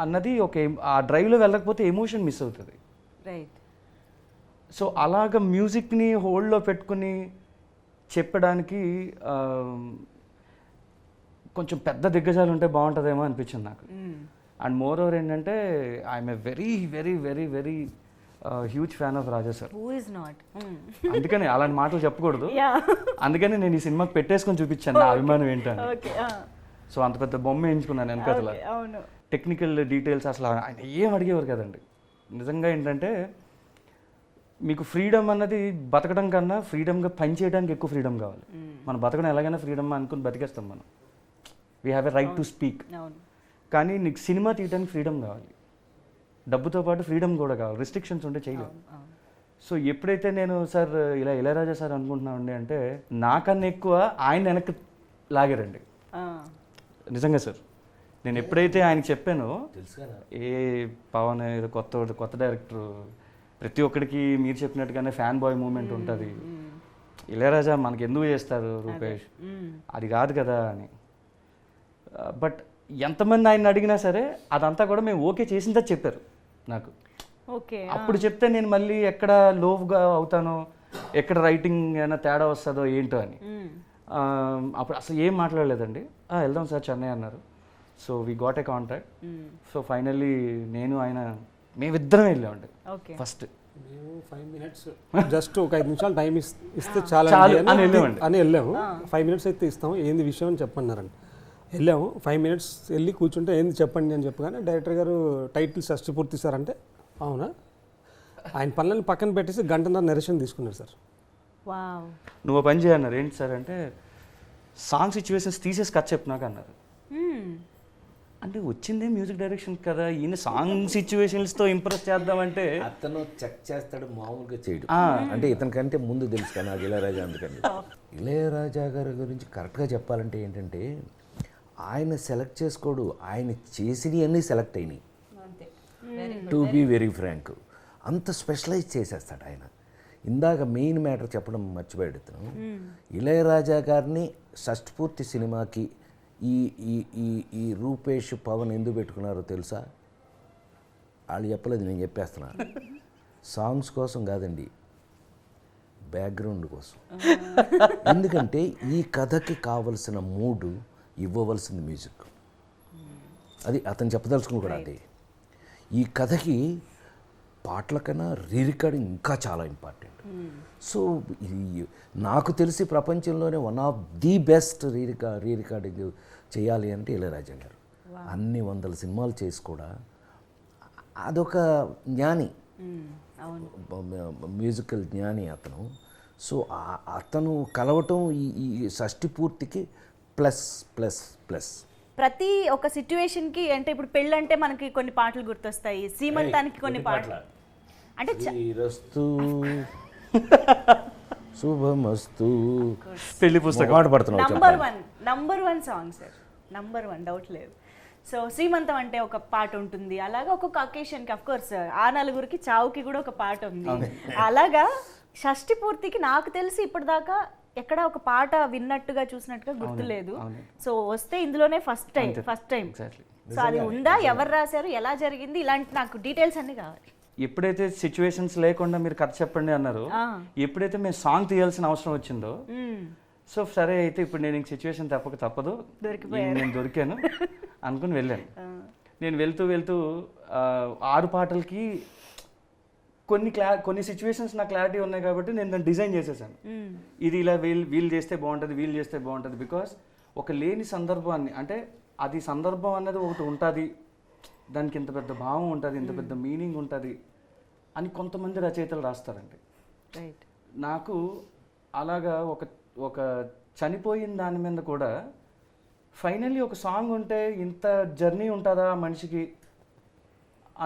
అన్నది ఆ డ్రైవ్లో వెళ్ళకపోతే ఎమోషన్ మిస్ అవుతుంది. సో అలాగ మ్యూజిక్ని హోల్డ్లో పెట్టుకుని చెప్పడానికి కొంచెం పెద్ద దిగ్గజాలు ఉంటే బాగుంటుందేమో అనిపించింది నాకు. అండ్ మోర్ ఓవర్ ఏంటంటే I'm a very very very very huge fan of Raja sir. అందుకని అలాంటి మాటలు చెప్పకూడదు, అందుకని నేను ఈ సినిమాకి పెట్టేసుకొని చూపించాను నా అభిమానం ఏంటని. సో అంత పెద్ద బొమ్మ వేయించుకున్నాను వెనకతల. టెక్నికల్ డీటెయిల్స్ అసలు ఆయన ఏం అడిగేవారు కదండి. నిజంగా ఏంటంటే మీకు ఫ్రీడమ్ అన్నది బతకడం కన్నా ఫ్రీడమ్గా పని చేయడానికి ఎక్కువ ఫ్రీడమ్ కావాలి. మనం బతకడం ఎలాగైనా ఫ్రీడమ్ అనుకుని బతికేస్తాం మనం. We have a right to speak. కానీ నీకు సినిమా తీయడానికి ఫ్రీడమ్ కావాలి, డబ్బుతో పాటు ఫ్రీడమ్ కూడా కావాలి. రిస్ట్రిక్షన్స్ ఉంటే చేయలేము. సో ఎప్పుడైతే నేను సార్ ఇలా ఇళయరాజా సార్ అనుకుంటున్నామండి అంటే నాకన్నా ఎక్కువ ఆయన వెనక్కి లాగారండి. నిజంగా సార్ నేను ఎప్పుడైతే ఆయనకి చెప్పానో, ఏ పవన్ ఏదో కొత్త డైరెక్టర్, ప్రతి ఒక్కడికి మీరు చెప్పినట్టుగానే ఫ్యాన్ బాయ్ మూమెంట్ ఉంటుంది. ఇళయరాజా మనకి ఎందుకు చేస్తారు రూపేష్, అది కాదు కదా అని. బట్ ఎంతమంది ఆయన అడిగినా సరే అదంతా కూడా మేము ఓకే చేసిందే చెప్పారు నాకు. అప్పుడు చెప్తే నేను మళ్ళీ ఎక్కడ లోగా అవుతానో, ఎక్కడ రైటింగ్ ఏమైనా తేడా వస్తుందో ఏంటో అని. అప్పుడు అసలు ఏం మాట్లాడలేదండి. వెళ్దాం సార్ చెన్నై అన్నారు. So we got a contract. So finally నేను ఆయన మేమిద్దరం వెళ్ళామండి. ఫస్ట్ 5 minutes జస్ట్ ఒక 5 నిమిషాలు టైం ఇస్తే చాలా అని వెళ్ళాము. 5 minutes అయితే ఇస్తాము, ఏంది విషయం అని చెప్పన్నారండి. వెళ్ళాము 5 minutes వెళ్ళి కూర్చుంటే ఏంది చెప్పండి అని చెప్పగానే డైరెక్టర్ గారు టైటిల్ షష్టి పూర్తి సార్ అంటే, అవునా, ఆయన పనులను పక్కన పెట్టేసి గంటన్నర నరేషన్ తీసుకున్నారు సార్. నువ్వు పని చేయన్నారు. ఏంటి సార్ అంటే, సాంగ్ సిచ్యువేషన్స్ తీసేసి కథ చెప్పినాక అన్నారు. అంటే వచ్చిందే మ్యూజిక్ డైరెక్షన్ కదా, ఈయన సాంగ్ సిచ్యువేషన్స్తో ఇంప్రెస్ చేద్దామంటే అతను చెక్ చేస్తాడు, మామూలుగా చేయడు. అంటే ఇతనికంటే ముందు తెలుసు కదా నాకు ఇళయరాజా. అందుకని ఇళయరాజా గారి గురించి కరెక్ట్గా చెప్పాలంటే ఏంటంటే, ఆయన సెలెక్ట్ చేసుకోడు, ఆయన చేసినవి అన్నీ సెలెక్ట్ అయినాయి. To be very frank. అంత స్పెషలైజ్ చేసేస్తాడు ఆయన. ఇందాక మెయిన్ మ్యాటర్ చెప్పడం మర్చిపోయాడు ఇతను. ఇళయరాజా గారిని షష్ఠపూర్తి సినిమాకి ఈ ఈ ఈ ఈ రూపేష్ పవన్ ఎందుకు పెట్టుకున్నారో తెలుసా? వాళ్ళు చెప్పలేదు, నేను చెప్పేస్తున్నా. సాంగ్స్ కోసం కాదండి, బ్యాక్గ్రౌండ్ కోసం. ఎందుకంటే ఈ కథకి కావలసిన మూడు ఇవ్వవలసింది మ్యూజిక్. అది అతను చెప్పదలుచుకుని కూడా అదే. ఈ కథకి పాటల కన్నా రీరికార్డింగ్ ఇంకా చాలా ఇంపార్టెంట్. సో నాకు తెలిసి ప్రపంచంలోనే one of the best re-recording చేయాలి అంటే ఇళయరాజా గారు. అన్ని 100 సినిమాలు చేసి కూడా అదొక జ్ఞాని, మ్యూజికల్ జ్ఞాని అతను. సో అతను కలవటం ఈ షష్ఠి పూర్తికి ప్లస్ ప్లస్ ప్లస్. ప్రతి ఒక సిచ్యువేషన్కి అంటే ఇప్పుడు పెళ్ళంటే మనకి కొన్ని పాటలు గుర్తొస్తాయి, సీమంతానికి కొన్ని పాటలు అంటే శ్రీరస్తు శుభమస్తు పెళ్లి పుస్తకం పాట పడుతున్నావు. Number one song sir, number 1 doubt లేదు. సో శ్రీమంతం అంటే ఒక పాట ఉంటుంది, అలాగా ఒక్కొక్క అకేషన్కి అఫ్ కోర్స్ ఆ నలుగురికి చావుకి కూడా ఒక పాట ఉంది. అలాగా షష్ఠి పూర్తికి నాకు తెలిసి ఇప్పటిదాకా ఎక్కడ ఒక పాట విన్నట్టుగా చూసినట్టుగా గుర్తులేదు. సో వస్తే ఇందులోనే ఫస్ట్ టైం. సో అది ఉందా, ఎవరు రాశారు, ఎలా జరిగింది, ఇలాంటి నాకు డీటెయిల్స్ అన్ని కావాలి. ఎప్పుడైతే సిచ్యువేషన్స్ లేకుండా మీరు కథ చెప్పండి అన్నారు, ఎప్పుడైతే మేము సాంగ్ తీయాల్సిన అవసరం వచ్చిందో, సో సరే అయితే ఇప్పుడు నేను ఇంక సిచ్యువేషన్ తప్పదు, నేను దొరికాను అనుకుని వెళ్ళాను. నేను వెళ్తూ 6 పాటలకి కొన్ని సిచ్యువేషన్స్ నాకు క్లారిటీ ఉన్నాయి కాబట్టి నేను దాన్ని డిజైన్ చేసేసాను. ఇది ఇలా వీళ్ళు చేస్తే బాగుంటుంది. బికాస్ ఒక లేని సందర్భాన్ని, అంటే అది సందర్భం అనేది ఒకటి ఉంటుంది, దానికి ఇంత పెద్ద భావం ఉంటుంది, ఇంత పెద్ద మీనింగ్ ఉంటుంది అని కొంతమంది రచయితలు రాస్తారండి. నాకు అలాగా ఒక చనిపోయిన దాని మీద కూడా ఫైనల్లీ ఒక సాంగ్ ఉంటే ఇంత జర్నీ ఉంటుందా మనిషికి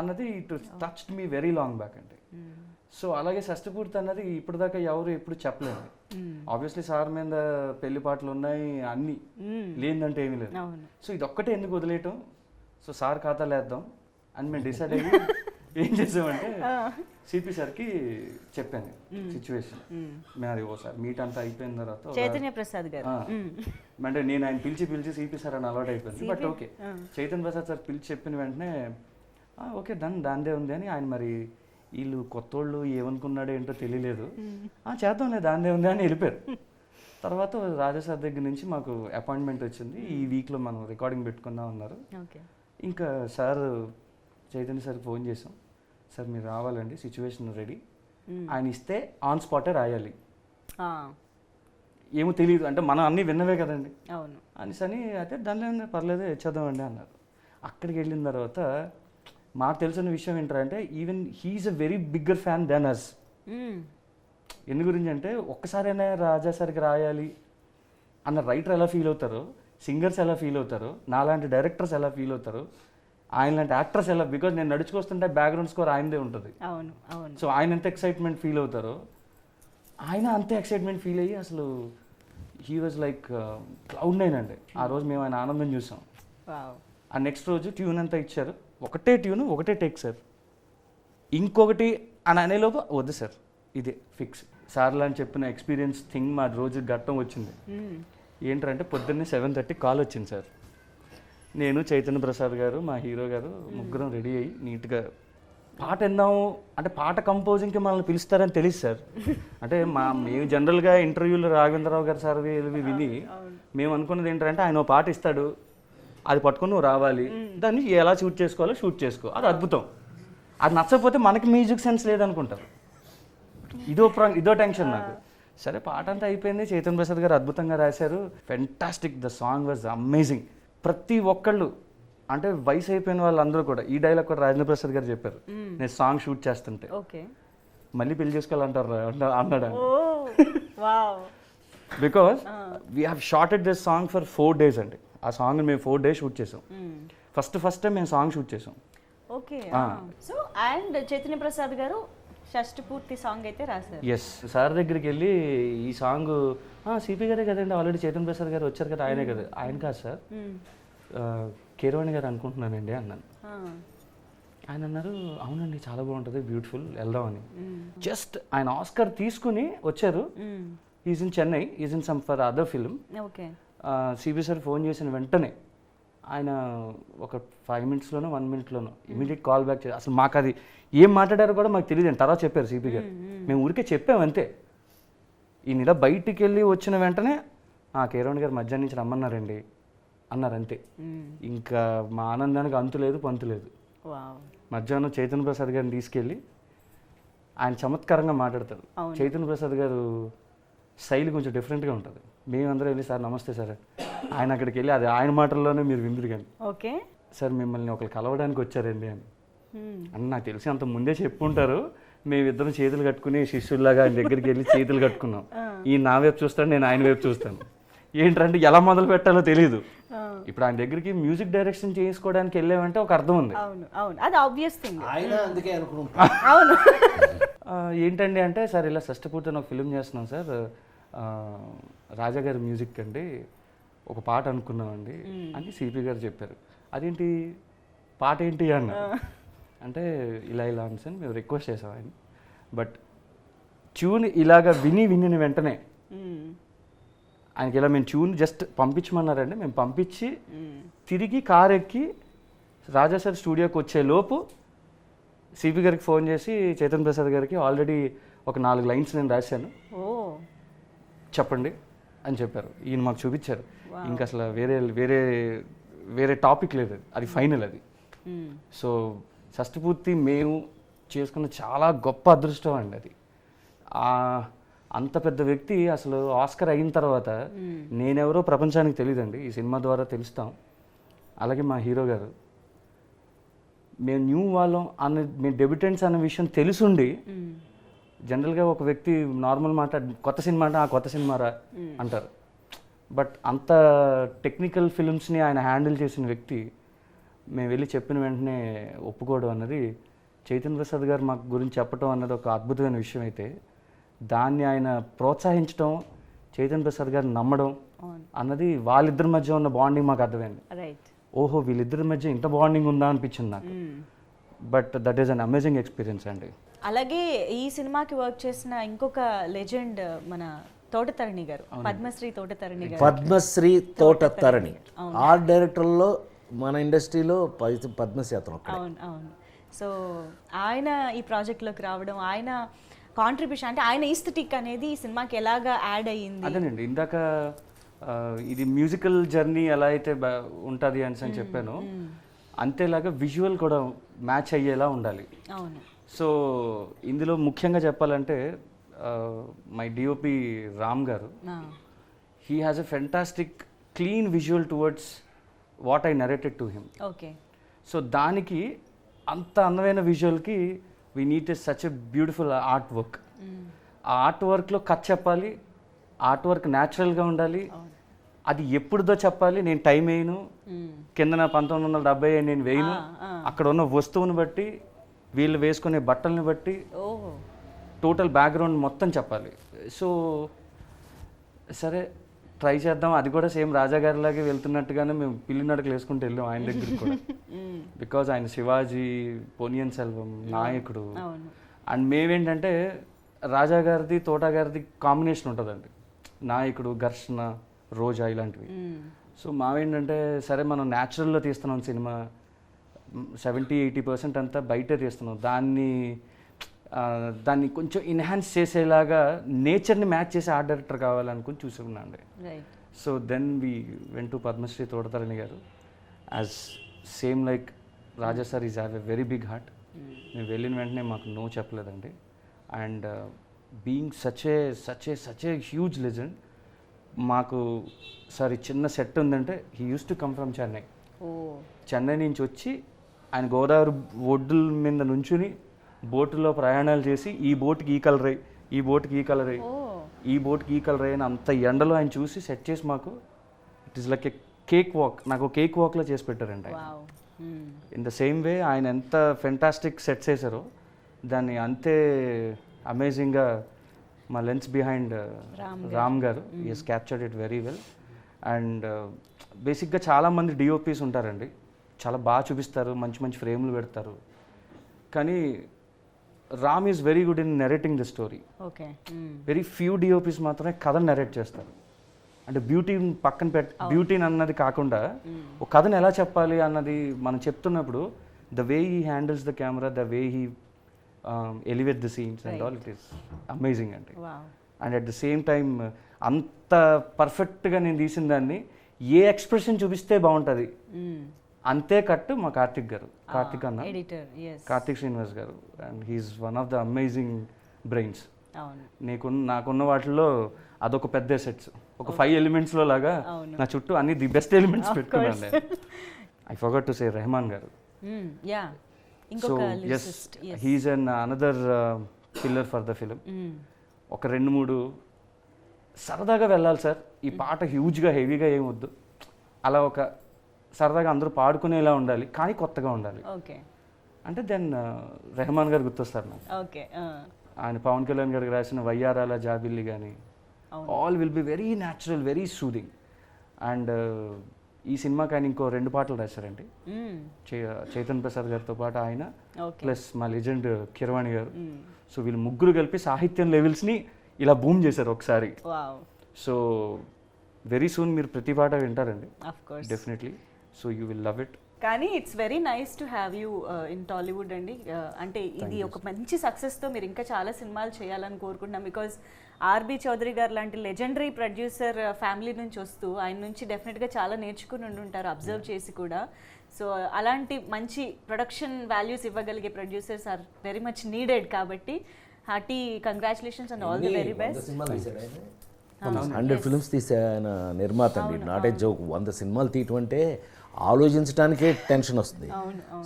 అన్నది it touched me very long back అండి. సో అలాగే షష్ఠపూర్తి అన్నది ఇప్పటిదాకా ఎప్పుడు చెప్పలేదు. ఆబ్వియస్లీ సార్ మీద పెళ్లి పాటలు ఉన్నాయి, అన్ని లేదంటే ఏమీ లేదు. సో ఇది ఒక్కటే ఎందుకు వదిలేయటం, సో సార్ ఖాతాలు వేద్దాం అని మేము డిసైడ్ అయ్యి ఏం చేసామంటే సిపి సార్కి చెప్పాను సిచ్యువేషన్. మరి ఓసారి మీట్ అంతా అయిపోయిన తర్వాత చైతన్య ప్రసాద్ గారు అంటే నేను ఆయన పిలిచి సిపి సార్ అని అలవాటు అయిపోయింది. But okay, Chaitanya Prasad sir పిలిచి చెప్పిన వెంటనే ఓకే దాందే ఉంది అని ఆయన, మరి వీళ్ళు కొత్తోళ్ళు ఏమనుకున్నాడో ఏంటో తెలియలేదు, చేద్దాంలే దాందే ఉంది అని వెళ్ళిపోయారు. తర్వాత రాజాసార్ దగ్గర నుంచి మాకు అపాయింట్మెంట్ వచ్చింది, ఈ వీక్లో మనం రికార్డింగ్ పెట్టుకుందాం అన్నారు. ఇంకా సార్ చైతన్య సార్కి ఫోన్ చేసాం, సార్ మీరు రావాలండి, సిచ్యువేషన్ రెడీ, ఆయన ఇస్తే ఆన్ స్పాటే రాయాలి, ఏమో తెలియదు అంటే మనం అన్నీ విన్నవే కదండి అని అయితే దానిలో పర్లేదు ఇచ్చేద్దామండి అన్నారు. అక్కడికి వెళ్ళిన తర్వాత మాకు తెలిసిన విషయం ఏంటంటే even he's a very bigger fan than us. ఎందు గురించి అంటే ఒక్కసారైనా రాజాసారికి రాయాలి అన్న రైటర్ ఎలా ఫీల్ అవుతారో, సింగర్స్ ఎలా ఫీల్ అవుతారో, నాలాంటి డైరెక్టర్స్ ఎలా ఫీల్ అవుతారో, ఆయన లాంటి యాక్టర్స్ ఎలా, బికాజ్ నేను నడుచుకొస్తుంటే బ్యాక్గ్రౌండ్ స్కోర్ ఆయనదే ఉంటుంది. సో ఆయన ఎంత ఎక్సైట్మెంట్ ఫీల్ అవుతారో ఆయన అంతే ఎక్సైట్మెంట్ ఫీల్ అయ్యి అసలు హీ వాజ్ లైక్ Cloud9 అండి. ఆ రోజు మేము ఆయన ఆనందం చూసాం. ఆ నెక్స్ట్ రోజు ట్యూన్ అంతా ఇచ్చారు, ఒకటే ట్యూన్ ఒకటే టేక్ సార్, ఇంకొకటి అని అనేలోపు వద్దు సార్ ఇదే ఫిక్స్ సార్లు అని చెప్పిన ఎక్స్పీరియన్స్ థింగ్ మా రోజు ఘట్టం వచ్చింది. ఏంటంటే పొద్దున్నే 7:30 కాల్ వచ్చింది సార్. నేను చైతన్య ప్రసాద్ గారు మా హీరో గారు ముగ్గురం రెడీ అయ్యి నీట్గా పాట విందాము అంటే పాట కంపోజింగ్కి మనల్ని పిలుస్తారని తెలుసు సార్. అంటే మేము జనరల్గా ఇంటర్వ్యూలో రాఘవేంద్రరావు గారు సార్ విని మేము అనుకున్నది ఏంటంటే ఆయన పాట ఇస్తాడు, అది పట్టుకొని నువ్వు రావాలి, దాన్ని ఎలా షూట్ చేసుకోవాలో షూట్ చేసుకో, అది అద్భుతం. అది నచ్చకపోతే మనకి మ్యూజిక్ సెన్స్ లేదనుకుంటారు. ఇదో టెన్షన్ నాకు. సరే పాట అంతా అయిపోయింది, చైతన్య ప్రసాద్ గారు అద్భుతంగా రాశారు, fantastic, the song was amazing. ప్రతి ఒక్కళ్ళు అంటే వయసు అయిపోయిన వాళ్ళందరూ కూడా ఈ డైలాగ్ కూడా రాజేంద్ర ప్రసాద్ గారు చెప్పారు, నేను సాంగ్ షూట్ చేస్తుంటే మళ్ళీ పెళ్లి చేసుకోవాలంటారు అన్నాడు. Because we have shorted this song for 4 days అండి. ఆ సాంగ్ మేము 4 days షూట్ చేసాం. ఫస్ట్ టైం మేము సాంగ్ షూట్ చేసాం. Okay. So and Chaitanya Prasad garu షష్ఠి పూర్తి సాంగ్ అయితే రాశారు. ఎస్, సార్ దగ్గరికి వెళ్ళి ఈ సాంగ్ సిపి గారే కదండి, ఆల్రెడీ చైతన్య ప్రసాద్ గారు వచ్చారు కదా, ఆయనే కదా. ఆయన కాదు సార్, కీరవాణి గారు అనుకుంటున్నానండి అన్నాను. ఆయన అన్నారు అవునండి చాలా బాగుంటుంది బ్యూటిఫుల్ వెళ్దామని. జస్ట్ ఆయన ఆస్కర్ తీసుకుని వచ్చారు. Is in Chennai, is in some for other film. Okay. CB sir phone చేసిన వెంటనే ఆయన ఒక 5 minutesలోనో 1 minuteలోనో ఇమీడియట్ కాల్ బ్యాక్ చేసి, అసలు మాకు అది ఏం మాట్లాడారో కూడా మాకు తెలియదు. తర్వాత చెప్పారు సిపి గారు, మేము ఊరికే చెప్పాము అంతే. ఈయన ఇలా బయటికి వెళ్ళి వచ్చిన వెంటనే కీరవాణి గారు మధ్యాహ్నం నుంచి రమ్మన్నారండి అన్నారు అంతే. ఇంకా మా ఆనందానికి అంతు లేదు పంతు లేదు. మధ్యాహ్నం చైతన్య ప్రసాద్ గారిని తీసుకెళ్ళి ఆయన చమత్కారంగా మాట్లాడతారు. చైతన్య ప్రసాద్ గారు శైలి కొంచెం డిఫరెంట్గా ఉంటుంది. మేమందరం వెళ్ళి సార్ నమస్తే సార్, ఆయన అక్కడికి వెళ్ళి అది ఆయన మాటల్లోనే మీరు విందురు కానీ, ఓకే సార్ మిమ్మల్ని ఒకరు కలవడానికి వచ్చారండి అని. అని నాకు తెలిసి అంత ముందే చెప్పుంటారు. మేమిద్దరం చేతులు కట్టుకుని శిష్యుల్లాగా ఆయన దగ్గరికి వెళ్ళి చేతులు కట్టుకున్నాం. ఈ నా వైపు చూస్తాను, నేను ఆయన వైపు చూస్తాను. ఏంటంటే ఎలా మొదలు పెట్టాలో తెలియదు. ఇప్పుడు ఆయన దగ్గరికి మ్యూజిక్ డైరెక్షన్ చేసుకోవడానికి వెళ్ళామంటే ఒక అర్థం ఉంది. అవును అవును, అది ఆబ్వియస్ థింగ్. ఆయన అందుకే అనుకుంటున్నాను. అవును. ఏంటండి అంటే సార్ ఇలా షష్ఠపూర్తి ఒక ఫిల్మ్ చేస్తున్నాం సార్, రాజా గారి మ్యూజిక్ అండి, ఒక పాట అనుకున్నామండి అని సిపి గారు చెప్పారు. అదేంటి పాట ఏంటి అన్న అంటే ఇలా ఇలా అని సార్ మేము రిక్వెస్ట్ చేసాం ఆయన. బట్ ట్యూన్ ఇలాగ విని వెంటనే ఆయనకి ఇలా మేము ట్యూన్ జస్ట్ పంపించమన్నారండి. మేము పంపించి తిరిగి కార్ ఎక్కి రాజా సార్ స్టూడియోకి వచ్చే లోపు సిపి గారికి ఫోన్ చేసి చైతన్య ప్రసాద్ గారికి ఆల్రెడీ ఒక 4 lines నేను రాశాను, చెప్పండి అని చెప్పారు. ఈయన మాకు చూపించారు. ఇంకా అసలు వేరే వేరే వేరే టాపిక్ లేదు, అది ఫైనల్ అది. సో షష్ఠపూర్తి మేము చేసుకున్న చాలా గొప్ప అదృష్టం అండి అది. అంత పెద్ద వ్యక్తి అసలు ఆస్కర్ అయిన తర్వాత నేనెవరో ప్రపంచానికి తెలియదండి, ఈ సినిమా ద్వారా తెలుస్తాం. అలాగే మా హీరో గారు, మేము న్యూ వాళ్ళం మేము డెబ్యూటెంట్స్ అన్న విషయం తెలుసుండి జనరల్గా ఒక వ్యక్తి నార్మల్ మాట కొత్త సినిమా అంటే కొత్త సినిమారా అంటారు. బట్ అంత టెక్నికల్ ఫిల్మ్స్ని ఆయన హ్యాండిల్ చేసిన వ్యక్తి మేము వెళ్ళి చెప్పిన వెంటనే ఒప్పుకోవడం అన్నది, చైతన్య ప్రసాద్ గారు మాకు గురించి చెప్పడం అన్నది ఒక అద్భుతమైన విషయం అయితే, దాన్ని ఆయన ప్రోత్సహించడం, చైతన్య ప్రసాద్ గారిని నమ్మడం అన్నది వాళ్ళిద్దరి మధ్య ఉన్న బాండింగ్ మాకు అర్థమైంది. ఓహో వీళ్ళిద్దరి మధ్య ఇంత బాండింగ్ ఉందా అనిపించింది నాకు. But that is an amazing experience అండి. అలాగే ఈ సినిమాకి వర్క్ చేసిన ఇంకొక లెజెండ్ మన తోటతరణి గారు, పద్మశ్రీ తోటతరణి గారు. పద్మశ్రీ తోటతరణి ఆర్ట్ డైరెక్టర్లో మన ఇండస్ట్రీలో పద్మశ్రీ అతను. అవును అవును. సో ఆయన ఈ ప్రాజెక్ట్లోకి రావడం, ఆయన కాంట్రిబ్యూషన్ అంటే ఆయన ఈస్థెటిక్ అనేది ఈ సినిమాకి ఎలాగా యాడ్ అయ్యింది. అదేనండి ఇందాక ఇది మ్యూజికల్ జర్నీ ఎలా అయితే ఉంటుంది అని చెప్పాను, అంతేలాగా విజువల్ కూడా మ్యాచ్ అయ్యేలా ఉండాలి. అవును. సో ఇందులో ముఖ్యంగా చెప్పాలంటే మై డిఓపి రామ్ గారు, he has a fantastic clean visual towards what I narrated to him. Okay. So దానికి అంత అందమైన విజువల్కి we need such a beautiful art work. ఆ ఆర్ట్ వర్క్లో కథ చెప్పాలి, ఆర్ట్ వర్క్ న్యాచురల్గా ఉండాలి, అది ఎప్పుడుదో చెప్పాలి. నేను టైం వేయను, కిందన 1970 నేను వేయను, అక్కడ ఉన్న వస్తువుని బట్టి వీళ్ళు వేసుకునే బట్టల్ని బట్టి టోటల్ బ్యాక్గ్రౌండ్ మొత్తం చెప్పాలి. సో సరే ట్రై చేద్దాం. అది కూడా సేమ్ రాజా గారిలాగే వెళ్తున్నట్టుగానే మేము పిల్లి నడకలు వేసుకుంటూ వెళ్ళాం ఆయన దగ్గరికి కూడా. బికాజ్ ఆయన శివాజీ, పొనియన్ సెల్వం, నాయకుడు. అండ్ మేమేంటంటే రాజా గారిది తోటా గారిది కాంబినేషన్ ఉంటుందండి, నాయకుడు, ఘర్షణ, రోజా ఇలాంటివి. సో మావేంటంటే సరే మనం న్యాచురల్లో తీస్తున్నాం సినిమా, 70-80% అంతా బయటే తీస్తున్నాం, దాన్ని కొంచెం ఎన్హాన్స్ చేసేలాగా నేచర్ని మ్యాచ్ చేసే ఆర్ట్ డైరెక్టర్ కావాలనుకుని చూసుకున్నాను అండి. So then we went to Padmashri Thota Tharani గారు. As same like Raja sir is have a very big heart. మేము వెళ్ళిన వెంటనే మాకు నో చెప్పలేదండి. And being such a huge legend, మాకు సార్ చిన్న సెట్ ఉందంటే he use to come from Chennai. Chennai నుంచి వచ్చి ఆయన గోదావరి ఒడ్డుల మీద నుంచుని బోటులో ప్రయాణాలు చేసి ఈ బోట్కి ఈ కలర్ అయ్యి, ఈ బోట్కి ఈ కలర్ అయ్యి, ఈ బోట్కి ఈ కలర్ అయ్యి అని అంత ఎండలో ఆయన చూసి సెట్ చేసి మాకు it is like A cake walk, నాకు కేక్ వాక్లో చేసి పెట్టారండి ఆయన. ఇన్ ద సేమ్ వే ఆయన ఎంత ఫెంటాస్టిక్ సెట్స్ వేసారో దాన్ని అంతే అమేజింగ్గా మా లెన్స్ బిహైండ్ రామ్ గారు is captured it very well. And బేసిక్గా చాలామంది డిఓపీస్ ఉంటారండి, చాలా బాగా చూపిస్తారు, మంచి మంచి ఫ్రేమ్లు పెడతారు. కానీ Ram is very good in narrating the story. Okay. Very few DOPs మాత్రమే కథను నెరేట్ చేస్తారు. అంటే బ్యూటీని పక్కన బ్యూటీని అన్నది కాకుండా ఒక కథను ఎలా చెప్పాలి అన్నది మనం చెప్తున్నప్పుడు the way he handles the camera, the way he elevate the scenes and all, it is amazing అండి. And at the same time అంత పర్ఫెక్ట్గా నేను తీసిన దాన్ని ఏ ఎక్స్ప్రెషన్ చూపిస్తే బాగుంటుంది అంతే కట్టు మా కార్తిక్ అన్న, Karthik Srinivas garu. And he's one of the amazing brains. నాకున్న వాటిల్లో అదొక పెద్ద సెట్స్, ఒక 5 ఎలిమెంట్స్లో లాగా నా చుట్టూ అన్ని ది బెస్ట్ ఎలిమెంట్స్ పెట్టుకున్నాను నేను. I forgot to say Rahman గారు. So yes, he is an another pillar for the film. ఒక 2-3 సరదాగా వెళ్ళాలి సార్, ఈ పాట హ్యూజ్గా హెవీగా ఏమొద్దు, అలా ఒక సరదాగా అందరూ పాడుకునేలా ఉండాలి కానీ కొత్తగా ఉండాలి. అంటే దెన్ రెహమాన్ గారు గుర్తొస్తారు నాకు. ఆయన పవన్ కళ్యాణ్ గారికి రాసిన వయ్యారాల జాబిల్లి కానీ all will be very natural, very soothing. And ఈ సినిమాకి ఆయన ఇంకో 2 పాటలు రాశారండి, చైతన్ ప్రసాద్ గారితో పాటు ఆయన ప్లస్ మా లెజెండ్ కిరవాణి గారు. సో వీళ్ళు ముగ్గురు కలిపి సాహిత్యం లెవెల్స్ని ఇలా బూమ్ చేశారు ఒకసారి. సో వెరీ సూన్ మీరు ప్రతి పాట వింటారండి definitely. So you will love it. కానీ it's very nice to have you in Tollywood అండి. అంటే ఇది ఒక మంచి సక్సెస్తో మీరు ఇంకా చాలా సినిమాలు చేయాలని కోరుకుంటున్నాం. బికాజ్ ఆర్బి చౌదరి గారు లాంటి లెజెండరీ ప్రొడ్యూసర్ ఫ్యామిలీ నుంచి వస్తూ ఆయన నుంచి డెఫినెట్గా చాలా నేర్చుకుని ఉంటారు అబ్జర్వ్ చేసి కూడా. సో అలాంటి మంచి ప్రొడక్షన్ వాల్యూస్ ఇవ్వగలిగే producers are very much needed. కాబట్టి hearty congratulations and all the very best. 100 films తీసే ఆయన నిర్మాత అండి, నాట్ ఏ జోక్. 100 సినిమాలు తీయటం అంటే ఆలోచించడానికే టెన్షన్ వస్తుంది.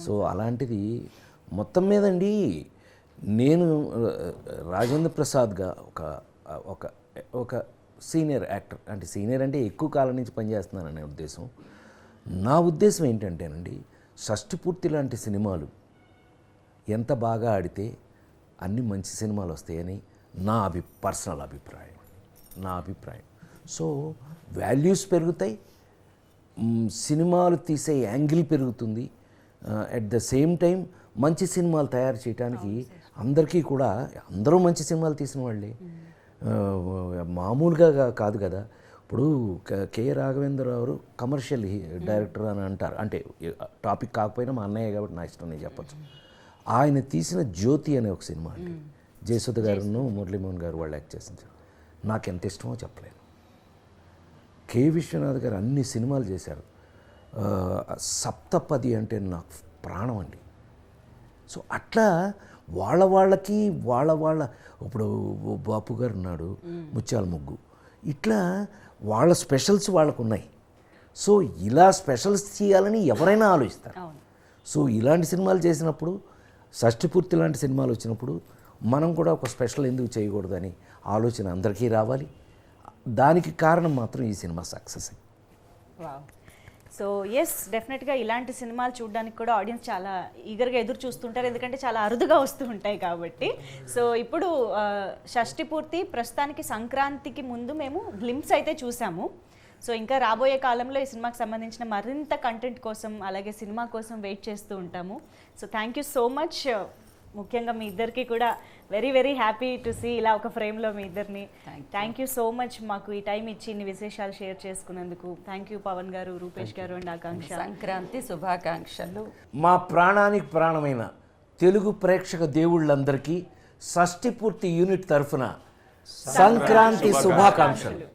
సో అలాంటిది మొత్తం మీదండి నేను రాజేంద్ర ప్రసాద్గా ఒక సీనియర్ యాక్టర్, అంటే సీనియర్ అంటే ఎక్కువ కాలం నుంచి పనిచేస్తున్నాననే ఉద్దేశం. నా ఉద్దేశం ఏంటంటేనండి, షష్టిపూర్తి లాంటి సినిమాలు ఎంత బాగా ఆడితే అన్ని మంచి సినిమాలు వస్తాయని నా పర్సనల్ అభిప్రాయం. సో వాల్యూస్ పెరుగుతాయి, సినిమాలు తీసే యాంగిల్ పెరుగుతుంది. అట్ ద సేమ్ టైం మంచి సినిమాలు తయారు చేయడానికి అందరికీ కూడా, అందరూ మంచి సినిమాలు తీసిన వాళ్ళే, మామూలుగా కాదు కదా. ఇప్పుడు కె రాఘవేంద్రరావు కమర్షియల్ డైరెక్టర్ అని అంటారు, అంటే టాపిక్ కాకపోయినా మా అన్నయ్య కాబట్టి నా ఇష్టం నేను చెప్పచ్చు. ఆయన తీసిన జ్యోతి అనే ఒక సినిమా అండి, జయసుధ గారును మురళీమోహన్ గారు వాళ్ళు యాక్ట్ చేసింది. నాకు ఎంత ఇష్టమో చెప్పలేను. కె విశ్వనాథ్ గారు అన్ని సినిమాలు చేశారు. సప్తపది అంటే నాకు ప్రాణం అండి. సో అట్లా వాళ్ళకి వాళ్ళ ఇప్పుడు బాపు గారు ఉన్నాడు, ముత్యాల ముగ్గు, ఇట్లా వాళ్ళ స్పెషల్స్ వాళ్ళకు ఉన్నాయి. సో ఇలా స్పెషల్స్ చేయాలని ఎవరైనా ఆలోచిస్తారు. సో ఇలాంటి సినిమాలు చేసినప్పుడు, షష్టిపూర్తి లాంటి సినిమాలు వచ్చినప్పుడు మనం కూడా ఒక స్పెషల్ ఎందుకు చేయకూడదని ఆలోచన అందరికీ రావాలి. దానికి కారణం మాత్రం ఈ సినిమా సక్సెస్. సో ఎస్, డెఫినెట్గా ఇలాంటి సినిమాలు చూడడానికి కూడా ఆడియన్స్ చాలా ఈగర్గా ఎదురు చూస్తుంటారు, ఎందుకంటే చాలా అరుదుగా వస్తూ ఉంటాయి కాబట్టి. సో ఇప్పుడు షష్టిపూర్తి ప్రస్తుతానికి సంక్రాంతికి ముందు మేము గ్లింప్స్ అయితే చూసాము. సో ఇంకా రాబోయే కాలంలో ఈ సినిమాకి సంబంధించిన మరింత కంటెంట్ కోసం అలాగే సినిమా కోసం వెయిట్ చేస్తూ ఉంటాము. So thank you so much. ముఖ్యంగా మీ ఇద్దరికి కూడా very very happy to see ఇలా ఒక ఫ్రేమ్లో మీ ఇద్దరిని. థ్యాంక్ యూ సో మచ్ మాకు ఈ టైం ఇచ్చి ఇన్ని విశేషాలు షేర్ చేసుకున్నందుకు. థ్యాంక్ యూ పవన్ గారు, రూపేష్ గారు అండ్ ఆకాంక్ష. సంక్రాంతి శుభాకాంక్షలు. మా ప్రాణానికి ప్రాణమైన తెలుగు ప్రేక్షక దేవుళ్ళందరికీ షష్టిపూర్తి యూనిట్ తరఫున సంక్రాంతి శుభాకాంక్షలు.